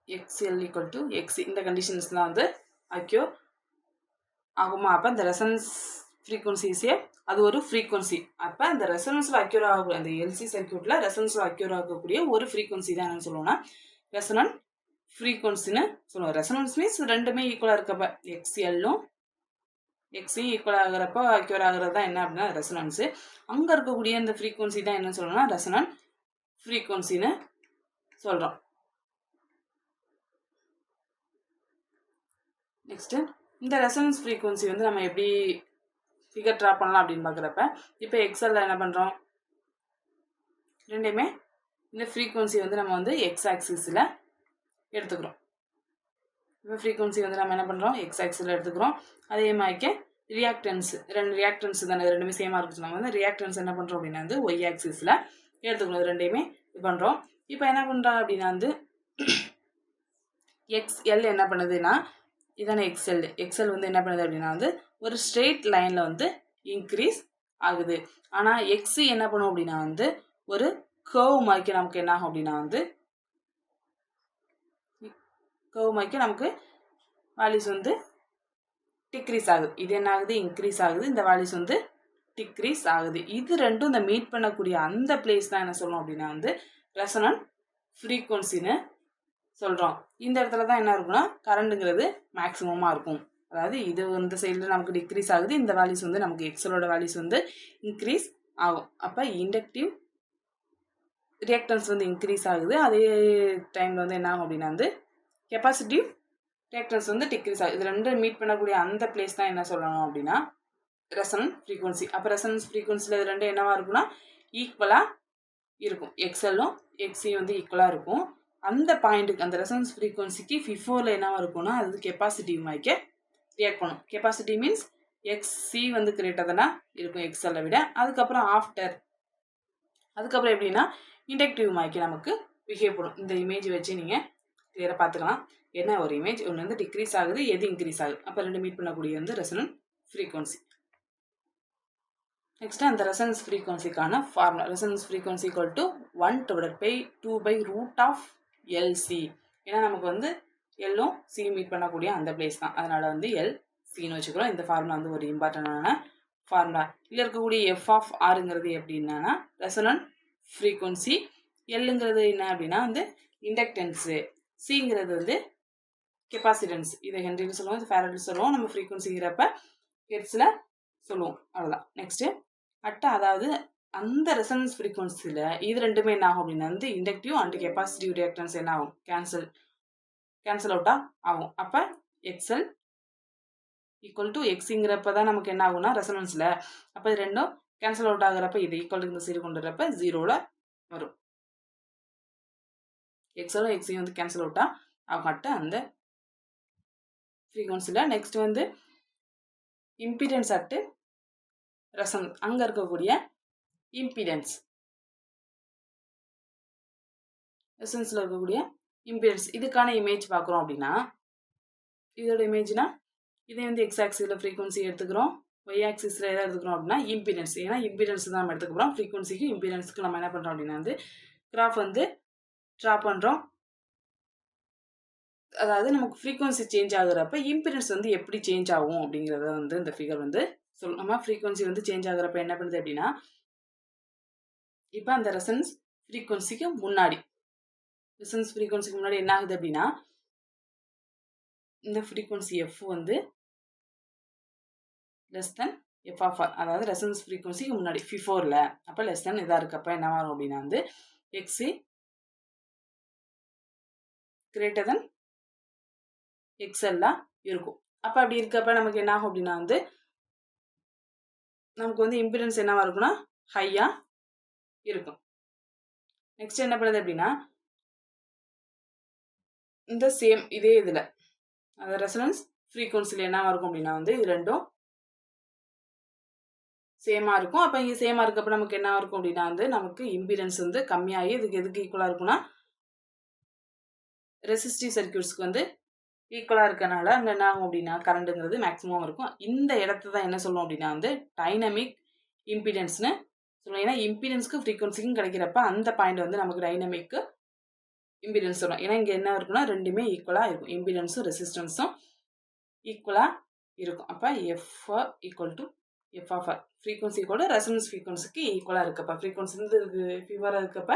XL = XC இந்த கண்டிஷன்ஸ்லாம் வந்து அக்யூர் ஆகுமா. அப்போ இந்த ரெசனன்ஸ் ஃப்ரீக்வன்சிஸே அது ஒரு ஃப்ரீக்வன்சி. அப்போ அந்த ரெசனன்ஸில் அக்யூர் ஆகக்கூடிய அந்த LC சர்க்யூட்டில் ரெசனன்ஸில் அக்யூர் ஆகக்கூடிய ஒரு ஃப்ரீக்வன்சி தான் என்னன்னு சொல்லுவோம்னா ரெசனன்ஸ் ஃப்ரீக்வன்சின்னு சொல்லுவோம். ரெசனன்ஸ் மீன்ஸ் ரெண்டுமே ஈக்குவலாக இருக்கப்ப XLம் XCயும் ஈக்குவல் ஆகிறப்போ அக்யூர் ஆகிறது தான் என்ன அப்படின்னா ரெசனன்ஸு. அங்கே இருக்கக்கூடிய அந்த ஃப்ரீக்வன்சி தான் என்ன சொல்லணும்னா ரெசனன்ஸ் ஃப்ரீக்வன்சின்னு சொல்கிறோம். நெக்ஸ்ட்டு இந்த ரெசனன்ஸ் ஃப்ரீக்வன்சி வந்து நம்ம எப்படி ஃபிகர் ட்ரா பண்ணலாம் அப்படின்னு பார்க்குறப்ப இப்போ எக்ஸலில் என்ன பண்ணுறோம், ரெண்டுமே இந்த ஃப்ரீக்வன்சி வந்து நம்ம வந்து X ஆக்சிஸில் எடுத்துக்கிறோம். இப்போ ஃப்ரீக்வன்சி வந்து நம்ம என்ன பண்ணுறோம் X ஆக்சிஸில் எடுத்துக்கிறோம். அதே மாதிரிக்கு ரியாக்டன்ஸ், ரெண்டு ரியாக்டன்ஸ் தானே, ரெண்டுமே சேமாக இருக்குன்னு நம்ம வந்து ரியாக்டன்ஸ் என்ன பண்ணுறோம் அப்படின்னா வந்து Y ஆக்சிஸில் எடுத்துக்கணும். இது ரெண்டையுமே இது பண்ணுறோம். இப்போ என்ன பண்ணுறோம் அப்படின்னா வந்து XL என்ன பண்ணுதுன்னா இதான XL வந்து என்ன பண்ணுது அப்படின்னா வந்து ஒரு ஸ்ட்ரெயிட் லைனில் வந்து இன்க்ரீஸ் ஆகுது. ஆனால் XC என்ன பண்ணும் அப்படின்னா வந்து ஒரு கர்வ் மாதிரி நமக்கு என்ன ஆகும் அப்படின்னா வந்து கர்வ் மாதிரி நமக்கு வேல்யூஸ் வந்து டிக்ரீஸ் ஆகுது. இது என்ன ஆகுது, இன்க்ரீஸ் ஆகுது. இந்த வேல்யூஸ் வந்து டிக்ரீஸ் ஆகுது. இது ரெண்டும் இந்த மீட் பண்ணக்கூடிய அந்த பிளேஸ் தான் என்ன சொல்லணும் அப்படின்னா வந்து ரெசனன்ஸ் ஃப்ரீக்வன்சின்னு சொல்கிறோம். இந்த இடத்துல தான் என்ன இருக்குன்னா கரண்ட்டுங்கிறது மேக்ஸிமமாக இருக்கும். அதாவது இது இந்த சைடில் நமக்கு டிக்ரீஸ் ஆகுது, இந்த வேல்யூஸ் வந்து நமக்கு எக்ஸலோட வேல்யூஸ் வந்து இன்க்ரீஸ் ஆகும். அப்போ இண்டக்டிவ் ரியாக்டன்ஸ் வந்து இன்க்ரீஸ் ஆகுது. அதே டைமில் வந்து என்ன ஆகும் அப்படின்னா வந்து கெப்பாசிட்டிவ் ரியாக்டன்ஸ் வந்து டிக்ரீஸ் ஆகுது. இது ரெண்டும் மீட் பண்ணக்கூடிய அந்த பிளேஸ் தான் என்ன சொல்லணும் அப்படின்னா ரெசனன்ஸ் ஃப்ரீக்வன்சி. அப்போ ரெசனன்ஸ் ஃப்ரீக்வன்சியில் இது ரெண்டும் என்னவா இருக்குன்னா ஈக்குவலாக இருக்கும். XLம் XCயும் வந்து ஈக்குவலாக இருக்கும். அந்த பாயிண்ட்டுக்கு அந்த ரெசனன்ஸ் ஃப்ரீக்வன்சிக்கு ஃபிஃபோரில் என்னவா இருக்கும்னா அது கெப்பாசிட்டிவ் மாதிரி ரியாக்ட் பண்ணும். கெப்பாசிட்டி மீன்ஸ் XC வந்து கிரேட்டர்னா இருக்கும் XLை விட. அதுக்கப்புறம் அதுக்கப்புறம் எப்படின்னா இண்டக்டிவ் மாதிரி நமக்கு பிஹேவ் பண்ணும். இந்த இமேஜ் வச்சு நீங்கள் கிளியராக பார்த்துக்கலாம். என்ன ஒரு இமேஜ் ஒன்று வந்து டிக்ரீஸ் ஆகுது, எது இன்க்ரீஸ் ஆகுது. அப்போ ரெண்டு மீட் பண்ணக்கூடிய வந்து ரெசனன்ஸ் ஃப்ரீக்வன்சி. நெக்ஸ்ட்டு அந்த ரெசனன்ஸ் ஃப்ரீக்வன்சிக்கான ஃபார்முலா. Resonance frequency = 1/2/LC. ஏன்னா நமக்கு வந்து எல்லும் சி மீட் பண்ணக்கூடிய அந்த பிளேஸ் தான், அதனால் வந்து LCன்னு வச்சுக்கிறோம். இந்த ஃபார்முலா வந்து ஒரு இம்பார்ட்டண்டான ஃபார்முலா. இதில் இருக்கக்கூடிய FR எப்படின்னா ரெசனன்ஸ் ஃப்ரீக்வன்சி, எல்லுங்கிறது என்ன அப்படின்னா வந்து இண்டக்டன்ஸு, சிங்கிறது வந்து கெப்பாசிட்டன்ஸ். இதை ஹென்ரியில் சொல்லுவோம், இது ஃபேரடில் சொல்லுவோம். நம்ம ஃப்ரீக்வன்சிங்கிறப்ப ஹெர்ட்ஸில் சொல்லுவோம். அவ்வளோதான். நெக்ஸ்ட்டு அதாவது அந்த ரெசனன்ஸ் ஃப்ரீக்வன்சியில் இது ரெண்டுமே என்ன ஆகும் அப்படின்னா வந்து இண்டக்டிவ் அண்ட் கெப்பாசிட்டிவ் ரியாக்டன்ஸ் என்ன ஆகும், கேன்சல் அவுட்டாக ஆகும். அப்போ XL = XCங்கிறப்ப தான் நமக்கு என்ன ஆகும்னா ரெசனன்ஸில். அப்போ இது ரெண்டும் கேன்சல் அவுட் ஆகிறப்ப இது ஈக்குவல் இந்த சைடு கொண்டு வரப்ப 0ல் வரும். XLம் XCயும் வந்து கேன்சல் அவுட்டாக ஆகட்ட அந்த ஃப்ரீக்வன்சியில். நெக்ஸ்ட் வந்து இம்பிடன்ஸ் அட் ரெசனன்ஸ், அங்கே இருக்கக்கூடிய இம்பிடன்ஸ், ரெசனன்ஸில் இருக்கக்கூடிய இம்பிடன்ஸ், இதுக்கான இமேஜ் பார்க்குறோம் அப்படின்னா இதோட இமேஜ்னா இதே வந்து X ஆக்சிஸில் ஃப்ரீக்வன்சி எடுத்துக்கிறோம், Y ஆக்சிஸில் எதாவது எடுத்துக்கிறோம் அப்படின்னா இம்பிடன்ஸ். ஏன்னா இம்பிடன்ஸ் தான் நம்ம எடுத்துக்கிறோம். ஃப்ரீக்வன்சிக்கு இம்பிடன்ஸுக்கு நம்ம என்ன பண்ணுறோம் அப்படின்னா வந்து கிராஃப் வந்து ட்ரா பண்ணுறோம். அதாவது நமக்கு ஃப்ரீக்வன்சி சேஞ்ச் ஆகுறப்ப இம்பிடன்ஸ் வந்து எப்படி சேஞ்ச் ஆகும் அப்படிங்கிறத வந்து இந்த ஃபிகர் வந்து நம்ம ஃப்ரீக்வன்சி வந்து சேஞ்ச் ஆகுறப்ப என்ன பண்ணுது அப்படின்னா இப்போ அந்த ரெசனன்ஸ் ஃப்ரீக்வன்சிக்கு முன்னாடி என்ன ஆகுது அப்படின்னா இந்த ஃப்ரீக்வன்சி எஃப் வந்து less than F of R, அதாவது ரெசனன்ஸ் ஃப்ரீக்வன்சிக்கு முன்னாடி ஃபிஃபோரில், அப்போ லெஸ் தென் இதாக இருக்கப்போ என்ன வரும் அப்படின்னா வந்து எக்ஸு கிரேட்டர் தென் எக்ஸ்எல்லாம் இருக்கும். அப்போ அப்படி இருக்கப்ப நமக்கு என்ன ஆகும் அப்படின்னா வந்து நமக்கு வந்து இம்பிடன்ஸ் என்னவா இருக்குன்னா ஹையாக இருக்கும். நெக்ஸ்ட் என்ன பண்ணுது அப்படின்னா இந்த சேம் இதே இதில் அந்த ரெசனன்ஸ் ஃப்ரீக்வன்சியில் என்னவா இருக்கும் அப்படின்னா வந்து இது ரெண்டும் சேமாக இருக்கும். அப்போ இங்கே சேமாக இருக்கப்போ நமக்கு என்ன இருக்கும் அப்படின்னா வந்து நமக்கு இம்பிடன்ஸ் வந்து கம்மியாகி இதுக்கு எதுக்கு ஈக்குவலாக இருக்குன்னா ரெசிஸ்டிவ் சர்க்யூட்ஸ்க்கு வந்து ஈக்குவலாக இருக்கனால அங்கே என்ன ஆகும் அப்படின்னா கரண்ட்டுங்கிறது மேக்ஸிமம் இருக்கும். இந்த இடத்த தான் என்ன சொல்லுவோம் அப்படின்னா வந்து டைனமிக் இம்பிடன்ஸ்னு சொல்லுவோம். ஏன்னா இம்பிடன்ஸ்க்கு ஃப்ரீக்வன்சிக்கும் கிடைக்கிறப்ப அந்த பாயிண்ட் வந்து நமக்கு டைனமிக்கு இம்பிடன்ஸ் வரும். ஏன்னா இங்கே என்ன இருக்குன்னா ரெண்டுமே ஈக்குவலாக இருக்கும், இம்பிடன்ஸும் ரெசிஸ்டன்ஸும் ஈக்குவலாக இருக்கும். அப்போ F equal to F of R, frequency கூட ரெசனன்ஸ் ஃப்ரீக்வன்சிக்கு ஈக்குவலாக இருக்கப்ப, ஃப்ரீக்வன்சி வந்து ஃபீவராக இருக்கப்ப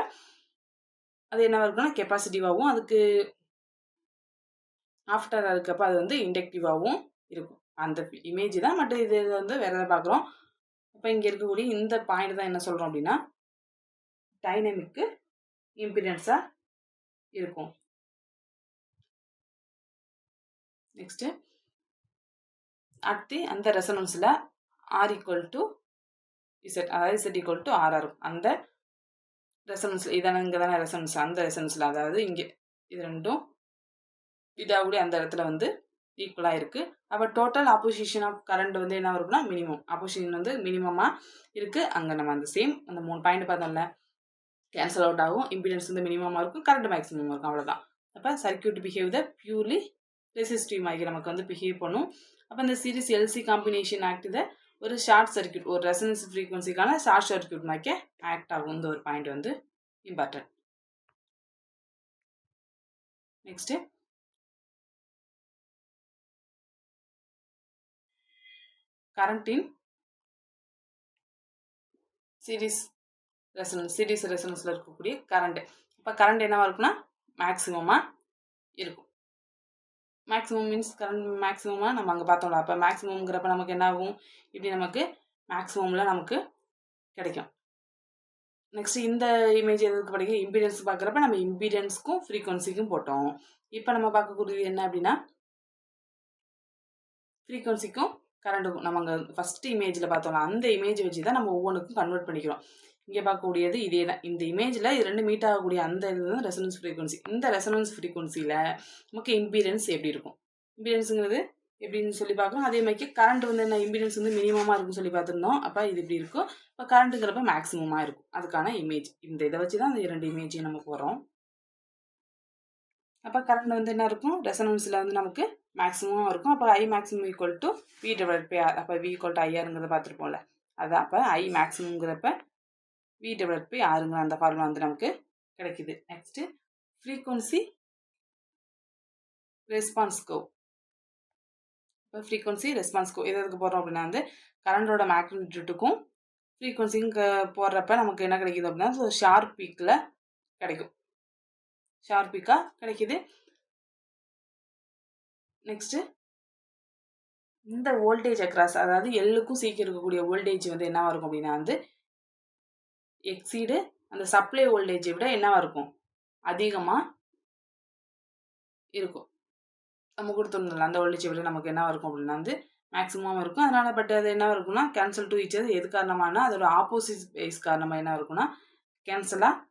அது என்ன இருக்குன்னா கெப்பாசிட்டிவாகவும் அதுக்கு ஆஃப்டராக இருக்கப்ப அது வந்து இண்டக்டிவாகவும் இருக்கும். அந்த இமேஜ் தான், மட்டும் இது வந்து வேற எதாவது பார்க்குறோம். அப்போ இங்கே இருக்கக்கூடிய இந்த பாயிண்ட் தான் என்ன சொல்கிறோம் அப்படின்னா டைனமிக்கு இம்பிடன்ஸாக இருக்கும். நெக்ஸ்ட்டு அடுத்து அந்த ரெசனன்ஸில் ஆர் ஈக்குவல் டு இசட், அதாவது இசட் ஈக்குவல் டு ஆர்ஆர் இருக்கும். அந்த ரெசனன்ஸில் இதான இங்கே தானே ரெசனன்ஸ், அந்த ரெசனன்ஸில் அதாவது இங்கே இது ரெண்டும் இதாகக்கூடிய அந்த இடத்துல வந்து ஈக்குவலாக இருக்குது. அப்போ டோட்டல் ஆப்போசிஷன் ஆஃப் கரண்ட் வந்து என்ன இருக்குன்னா மினிமம், ஆப்போசிஷன் வந்து மினிமமாக இருக்குது. அங்கே நம்ம அந்த சேம் அந்த 3 பாயிண்ட் பார்த்தோம்ல கேன்சல் அவுட் ஆகும், இம்பிடன்ஸ் வந்து மினிமமாக இருக்கும், கரண்ட் மேக்ஸிமம் இருக்கும், அவ்வளோதான். அப்போ சர்க்யூட் பிஹேவ் த பியூர்லி ரெசிஸ்டிவ் ஆகி நமக்கு வந்து பிஹேவ் பண்ணும். அப்போ இந்த சீரிஸ் எல்சி காம்பினேஷன் ஆக்ட் இதை ஒரு ஷார்ட் சர்க்யூட், ஒரு ரெசனன்ஸ் ஃப்ரீக்வன்சிக்கான ஷார்ட் சர்க்யூட் மாதிரி ஆக்ட் ஆகும். இந்த ஒரு பாயிண்ட் வந்து important. Next current in series ரெசனன்ஸில் இருக்கக்கூடிய கரண்ட். இப்போ கரண்ட் என்னவா இருக்குன்னா மேக்ஸிமமாக இருக்கும். மேக்ஸிமம் மீன்ஸ் கரண்ட் மேக்ஸிமமாக நம்ம அங்கே பார்த்தோம்ல, அப்போ மேக்ஸிமம்ங்கிறப்ப நமக்கு என்ன ஆகும், இப்படி நமக்கு மேக்ஸிமமில் நமக்கு கிடைக்கும். நெக்ஸ்ட் இந்த இமேஜ் எதுக்கு படிக்க இம்பிடன்ஸ் பார்க்குறப்ப நம்ம இம்பிடன்ஸ்க்கும் ஃப்ரீக்வன்சிக்கும் போட்டோம். இப்போ நம்ம பார்க்கக்கூடியது என்ன அப்படின்னா ஃப்ரீக்வன்சிக்கும் கரண்ட்டுக்கும். நம்ம அங்கே ஃபஸ்ட்டு இமேஜில் பார்த்தோம்ல அந்த இமேஜ் வச்சு தான் நம்ம ஒவ்வொன்றுக்கும் கன்வெர்ட் பண்ணிக்கிறோம். இங்கே பார்க்கக்கூடியது இதே தான். இந்த இமேஜில் இது ரெண்டு மீட் ஆகக்கூடிய அந்த இது தான் ரெசனன்ஸ் ஃப்ரீக்வன்சி. இந்த ரெசனன்ஸ் ஃப்ரீக்வன்சியில் நமக்கு இம்பிடன்ஸ் எப்படி இருக்கும், இம்பிடன்ஸுங்கிறது எப்படின்னு சொல்லி பார்க்குறோம். அதே மாதிரி கரண்ட் வந்து என்ன இம்பிடன்ஸ் வந்து மினிமமாக இருக்குன்னு சொல்லி பார்த்துருந்தோம். அப்போ இது இப்படி இருக்கும். இப்போ கரண்ட்டுங்கிறப்ப மேக்ஸிமமாக இருக்கும். அதுக்கான இமேஜ் இந்த இதை வச்சு தான் அந்த 2 இமேஜையும் நம்ம போகிறோம். அப்போ கரண்ட் வந்து என்ன இருக்கும், ரெசனன்ஸில் வந்து நமக்கு மேக்ஸிமமாக இருக்கும். அப்போ I maximum equal to V divide by R. அப்போ வி ஈக்குவல் டு ஐஆருங்கிறத பார்த்துருப்போம்ல, அதான். அப்போ ஐ மேக்ஸிமங்கிறப்ப வி டிவைட் பை ஆருங்கிற அந்த ஃபார்முலா வந்து நமக்கு கிடைக்குது. Next frequency response curve. இப்போ ஃப்ரீக்வன்சி ரெஸ்பான்ஸ் கர்வ் எதுக்கு போடுறோம் அப்படின்னா வந்து கரண்டோட மேக்னிடியூட்டுக்கும் ஃப்ரீக்வன்சிக்கும் போடுறப்ப நமக்கு என்ன கிடைக்குது அப்படின்னா ஷார்ப் பீக்கில் கிடைக்கும், ஷார்ப் பீக்காக கிடைக்குது. நெக்ஸ்ட்டு இந்த வோல்டேஜ் அக்ராஸ், அதாவது எல்லுக்கும் சீக்கிரம் இருக்கக்கூடிய வோல்டேஜ் வந்து என்னவா இருக்கும் அப்படின்னா வந்து எக்ஸீடு அந்த சப்ளை வோல்டேஜை விட என்னவா இருக்கும், அதிகமாக இருக்கும். நம்ம கொடுத்துருந்தோம்ல அந்த வோல்டேஜை விட நமக்கு என்னவா இருக்கும் அப்படின்னா வந்து மேக்ஸிமம் இருக்கும். அதனால் பட் அது என்ன இருக்குன்னா கேன்சல் டு ஈச் அதர். எது காரணமானா அதோட ஆப்போசிட் பேஸ் காரணமாக என்ன இருக்குன்னா கேன்சலாக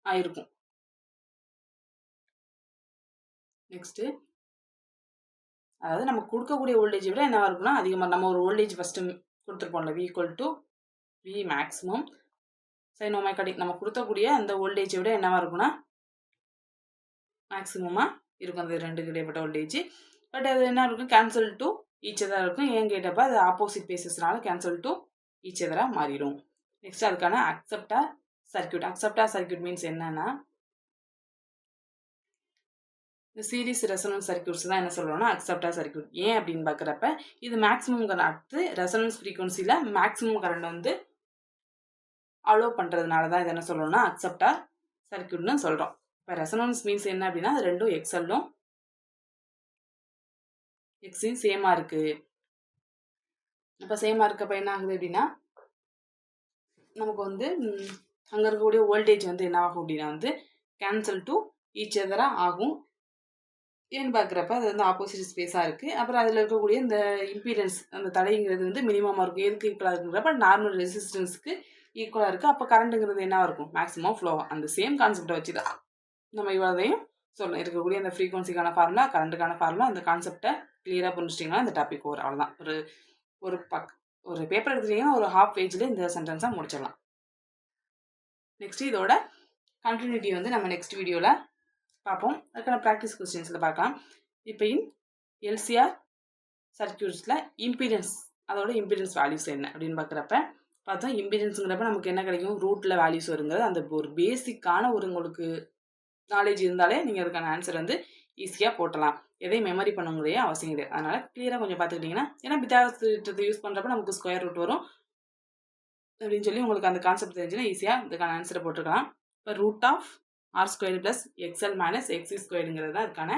ஆயிருக்கும். நெக்ஸ்ட்டு அதாவது நம்ம கொடுக்கக்கூடிய வோல்டேஜை விட என்னவா இருக்குன்னா அதிகமாக, நம்ம ஒரு வோல்டேஜ் ஃபஸ்ட்டு கொடுத்துருப்போம்ல V equal to V maximum sine omega நம்ம கொடுத்தக்கூடிய அந்த வோல்டேஜை விட என்னவா இருக்குன்னா மேக்ஸிமமாக இருக்கும் அந்த 2 இடைப்பட்ட வோல்டேஜ். பட் அது என்ன இருக்கும் கேன்சல் டு ஈச் அதராக இருக்கும். ஏன் கேட்டப்போ அது ஆப்போசிட் பேசஸ்னால கேன்சல் டு ஈச் அதராக மாறிடும். நெக்ஸ்ட் அதுக்கான acceptor circuit. Acceptor circuit means என்னன்னா இந்த சீரிஸ் ரெசனன்ஸ் சர்க்யூட்ஸ் தான் என்ன சொல்கிறோம்னா அக்செப்டார் சர்க்யூட். ஏன் அப்படின்னு பார்க்குறப்ப இது மேக்ஸிமம் கரண்ட், அடுத்து ரெசனன்ஸ் ஃப்ரீக்வன்சியில் மேக்ஸிமம் கரண்ட் வந்து அலோவ் பண்ணுறதுனால தான் இதை என்ன சொல்கிறோம்னா அக்செப்டார் சர்க்கியூட்னு சொல்கிறோம். இப்போ ரெசனன்ஸ் மீன்ஸ் என்ன அப்படின்னா அது ரெண்டும் எக்ஸலும் எக்ஸையும் சேமாக இருக்குது. அப்போ சேமாக இருக்கப்போ என்ன ஆகுது அப்படின்னா நமக்கு வந்து அங்கே இருக்கக்கூடிய வோல்டேஜ் வந்து என்ன ஆகும் அப்படின்னா வந்து கேன்சல் டு ஈச் அதராக ஆகும். ஏன்னு பார்க்குறப்ப அது வந்து ஆப்போசிட் ஸ்பேஸாக இருக்குது. அப்புறம் அதில் இருக்கக்கூடிய இந்த இம்பீடன்ஸ் அந்த தடைங்கிறது வந்து மினிமமாக இருக்கும். எதுக்கு ஈக்குவலாக இருக்குங்கிறப்ப நார்மல் ரெசிஸ்டன்ஸுக்கு ஈக்குவலாக இருக்குது. அப்போ கரண்ட்டுங்கிறது என்ன இருக்கும் மேக்ஸிமம் ஃப்ளோ. அந்த சேம் கான்செப்டை வச்சு தான் நம்ம இவ்வளோதையும் சொல்லணும். இருக்கக்கூடிய அந்த ஃப்ரீக்வன்சிக்கான ஃபார்முலா கரண்ட்டுக்கான ஃபார்முலா அந்த கான்செப்டை கிளியராக புரிஞ்சிட்டிங்கன்னா இந்த டாபிக் ஒரு அவ்வளோதான். ஒரு பேப்பர் எடுத்துட்டிங்கன்னா ஒரு ஹாஃப் பேஜில் இந்த சென்டென்ஸாக முடிச்சிடலாம். நெக்ஸ்ட் இதோட கண்டினியூட்டி வந்து நம்ம நெக்ஸ்ட் வீடியோவில் பார்ப்போம். அதுக்கான ப்ராக்டிஸ் கொஸ்டின்ஸில் பார்க்கலாம். இப்போ எல்சிஆர் சர்க்கியூட்ஸில் இம்பீடன்ஸ் அதோட இம்பீடன்ஸ் வேல்யூஸ் என்ன அப்படின்னு பார்க்குறப்ப பார்த்தோம். இம்பீடன்ஸுங்கிறப்ப நமக்கு என்ன கிடைக்கும் ரூட்டில் வேல்யூஸ் வருங்கிறது அந்த ஒரு பேசிக்கான ஒரு உங்களுக்கு நாலேஜ் இருந்தாலே நீங்கள் அதுக்கான ஆன்சர் வந்து ஈஸியாக போட்டலாம். எதையும் மெமரி பண்ணுங்கிறதே அவசியம் கிடையாது. அதனால் கிளியராக கொஞ்சம் பார்த்துக்கிட்டிங்கன்னா ஏன்னா பித்தாகரஸ் யூஸ் பண்ணுறப்ப நமக்கு ஸ்கொயர் ரூட் வரும் அப்படின்னு சொல்லி உங்களுக்கு அந்த கான்செப்ட் தெரிஞ்சுன்னா ஈஸியாக இதுக்கான ஆன்சரை போட்டுருக்கலாம். இப்போ root of R square plus XL minus XC ஸ்கொயருங்கிறது தான் அதுக்கான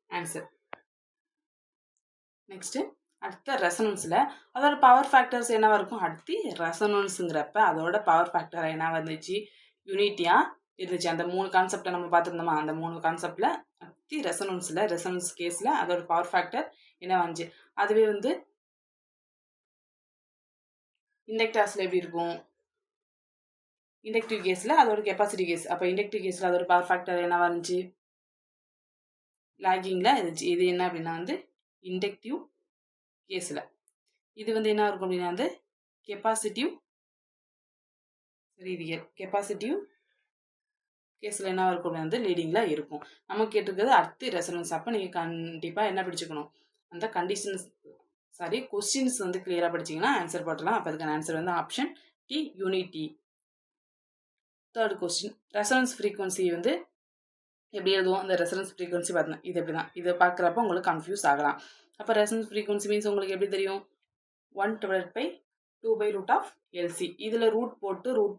ஆன்சர். நெக்ஸ்ட்டு அடுத்த ரெசனன்ஸில் அதோட பவர் ஃபேக்டர்ஸ் என்னவா இருக்கும். அடுத்து ரெசனன்ஸுங்கிறப்ப அதோட பவர் ஃபேக்டர் என்ன வந்துச்சு யூனிட்டியாக இருந்துச்சு. அந்த 3 கான்செப்டை நம்ம பார்த்துருந்தோமா அந்த 3 கான்செப்டில் அடுத்து ரெசனன்ஸ் கேஸில் அதோட பவர் ஃபேக்டர் என்ன வந்துச்சு. அதுவே வந்து இண்டக்டர்ஸில் எப்படி இருக்கும் இண்டக்டிவ் கேஸில் அதோட கெப்பாசிட்டி கேஸ். அப்போ இண்டக்டிவ் கேஸில் அதோட பவர் ஃபேக்டர் என்னவா இருந்துச்சு லாகிங்கில் இருந்துச்சு. இது என்ன அப்படின்னா வந்து இண்டக்டிவ் கேஸில். இது வந்து என்ன இருக்கும் அப்படின்னா வந்து கெப்பாசிட்டிவ் கேஸில் என்ன இருக்கும் அப்படின்னா வந்து லீடிங்கில் இருக்கும். நம்ம கேட்டிருக்கிறது அடுத்து ரெசனன்ஸ். அப்போ நீங்கள் கண்டிப்பாக என்ன படிச்சுக்கணும் அந்த கொஸ்டின்ஸ் வந்து கிளியராக படிச்சிங்கன்னா ஆன்சர் போட்டலாம். அப்போ அதுக்கான ஆன்சர் வந்து option D unity. Third question resonance frequency வந்து எப்படி எழுதுவோம். அந்த ரெசனன்ஸ் ஃப்ரீக்வன்சி பார்த்தோம் இது எப்படி தான் இதை பார்க்குறப்ப உங்களுக்கு கன்ஃபியூஸ் ஆகலாம். அப்போ ரெசனன்ஸ் ஃப்ரீக்வன்சி மீன்ஸ் உங்களுக்கு எப்படி தெரியும் 1/2/2/LC. இதில் ரூட்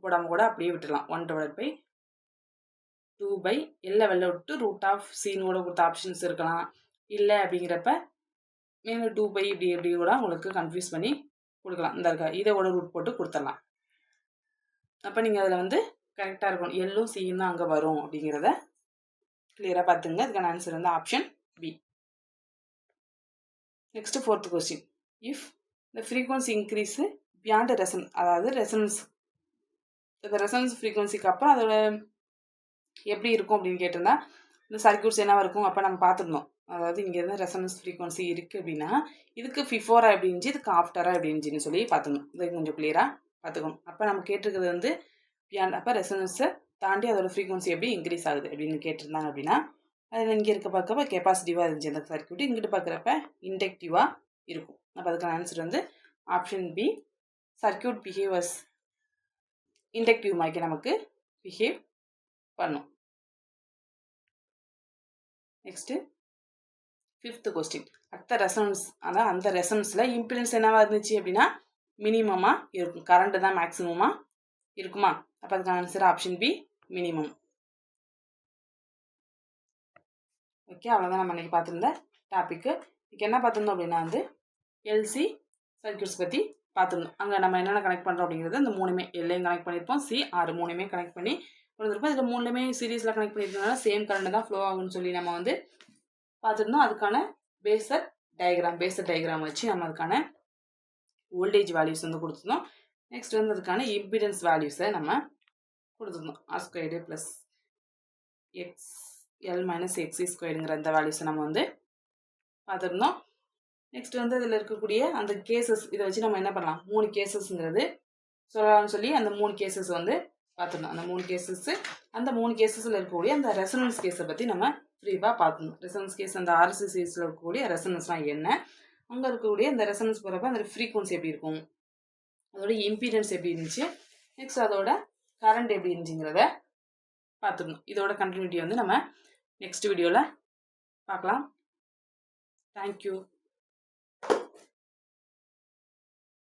போடாமல் கூட அப்படியே விட்டுடலாம். 1/2/2 வெளில விட்டு ரூட் ஆஃப் சீன் கூட கொடுத்த ஆப்ஷன்ஸ் இருக்கலாம். இல்லை அப்படிங்கிறப்ப மேலே 2 இப்படி கூட உங்களுக்கு கன்ஃபியூஸ் பண்ணி கொடுக்கலாம். இந்த இருக்கா இதை கூட ரூட் போட்டு கொடுத்துடலாம். அப்போ நீங்கள் அதில் வந்து கரெக்டாக இருக்கணும். எல்லும் சியும் தான் அங்கே வரும் அப்படிங்கிறத கிளியராக பார்த்துங்க. அதுக்கான ஆன்சர் வந்து option B. Next fourth question if the frequency increase beyond அதாவது ரெசனன்ஸ் ஃப்ரீக்வன்சிக்கு அப்புறம் அதோட எப்படி இருக்கும் அப்படின்னு கேட்டிருந்தா இந்த சர்க்கியூட்ஸ் என்னவா இருக்கும். அப்போ நம்ம பார்த்துருந்தோம். அதாவது இங்கே இருந்து ரெசனன்ஸ் ஃப்ரீக்வன்சி இருக்குது அப்படின்னா இதுக்கு பிஃபோராக எப்படி இருந்துச்சு இதுக்கு ஆஃப்டராக எப்படி இருந்துச்சுன்னு சொல்லி பார்த்துக்கணும். இது கொஞ்சம் கிளியராக பார்த்துக்கணும். அப்போ நம்ம கேட்டிருக்கிறது வந்து பியாண்ட் அப்போ ரெசனன்ஸை தாண்டி அதோட ஃப்ரீக்வன்சி எப்படி இன்க்ரீஸ் ஆகுது அப்படின்னு கேட்டிருந்தாங்க அப்படின்னா அதில் இங்கே இருக்க பார்க்கப்ப கெப்பாசிட்டிவாக இருந்துச்சு அந்த சர்க்கியூட். இங்கிட்டு பார்க்குறப்ப இண்டக்டிவாக இருக்கும். அப்போ அதுக்கான ஆன்சர் வந்து ஆப்ஷன் பி சர்க்கியூட் பிஹேவர்ஸ் இண்டக்டிவ் மாதிரி நமக்கு பிஹேவ் பண்ணும். நெக்ஸ்ட்டு 5th கொஸ்டின் அடுத்த ரெசனன்ஸ் அதான் அந்த ரெசனன்ஸில் இம்பிடன்ஸ் என்னவா இருந்துச்சு அப்படின்னா மினிமமாக இருக்கும். கரண்ட்டு தான் மேக்ஸிமமாக இருக்குமா. அப்போ அதுக்கான answer option B minimum. Okay அவ்வளோதான் நம்ம இன்றைக்கி பார்த்துருந்த டாப்பிக்கு. இன்றைக்கி என்ன பார்த்துருந்தோம் அப்படின்னா வந்து எல்சி சர்க்கியூட்ஸ் பற்றி பார்த்துருந்தோம். அங்கே நம்ம என்னென்ன கனெக்ட் பண்ணுறோம் அப்படிங்கிறது இந்த 3மே எல்லையும் கனெக்ட் பண்ணியிருப்போம், சி 6 3மே கனெக்ட் பண்ணி கொடுத்துருப்போம். இதில் 3மே சீரீஸில் கனெக்ட் பண்ணியிருக்கனால சேம் கரண்ட் தான் ஃப்ளோ ஆகும்னு சொல்லி நம்ம வந்து பார்த்துருந்தோம். அதுக்கான பேஸர் டயக்ராம் வச்சு நம்ம அதுக்கான வோல்டேஜ் வேல்யூஸ் வந்து கொடுத்துருந்தோம். நெக்ஸ்ட் வந்து அதுக்கான இம்பிடன்ஸ் வேல்யூஸை நம்ம கொடுத்துருந்தோம். R squared plus XL minus XC ஸ்கொயருங்கிற அந்த வேல்யூஸை நம்ம வந்து பார்த்துருந்தோம். நெக்ஸ்ட் வந்து அதில் இருக்கக்கூடிய அந்த கேசஸ் இதை வச்சு நம்ம என்ன பண்ணலாம் 3 கேசஸ்ங்கிறது சொல்லலாம்னு சொல்லி அந்த 3 கேசஸ் வந்து பார்த்துருந்தோம். அந்த 3 கேசஸில் இருக்கக்கூடிய அந்த ரெசனன்ஸ் கேஸை பற்றி நம்ம ப்ரீஃபாக பார்த்துருந்தோம். ரெசனன்ஸ் கேஸ் அந்த ஆர்சி சீரீஸில் இருக்கக்கூடிய ரெசனன்ஸ்லாம் என்ன, அங்கே இருக்கக்கூடிய அந்த ரெசனன்ஸ் போகிறப்ப அந்த ஃப்ரீக்வன்சி எப்படி இருக்கும், அதோட இம்பிடன்ஸ் எப்படி இருந்துச்சு, நெக்ஸ்ட் அதோட கரண்ட் எப்படி இருந்துச்சுங்கிறத பார்த்துருந்தோம். இதோட கண்டினியூட்டி வந்து நம்ம நெக்ஸ்ட் வீடியோவில் பார்க்கலாம். தேங்க்யூ.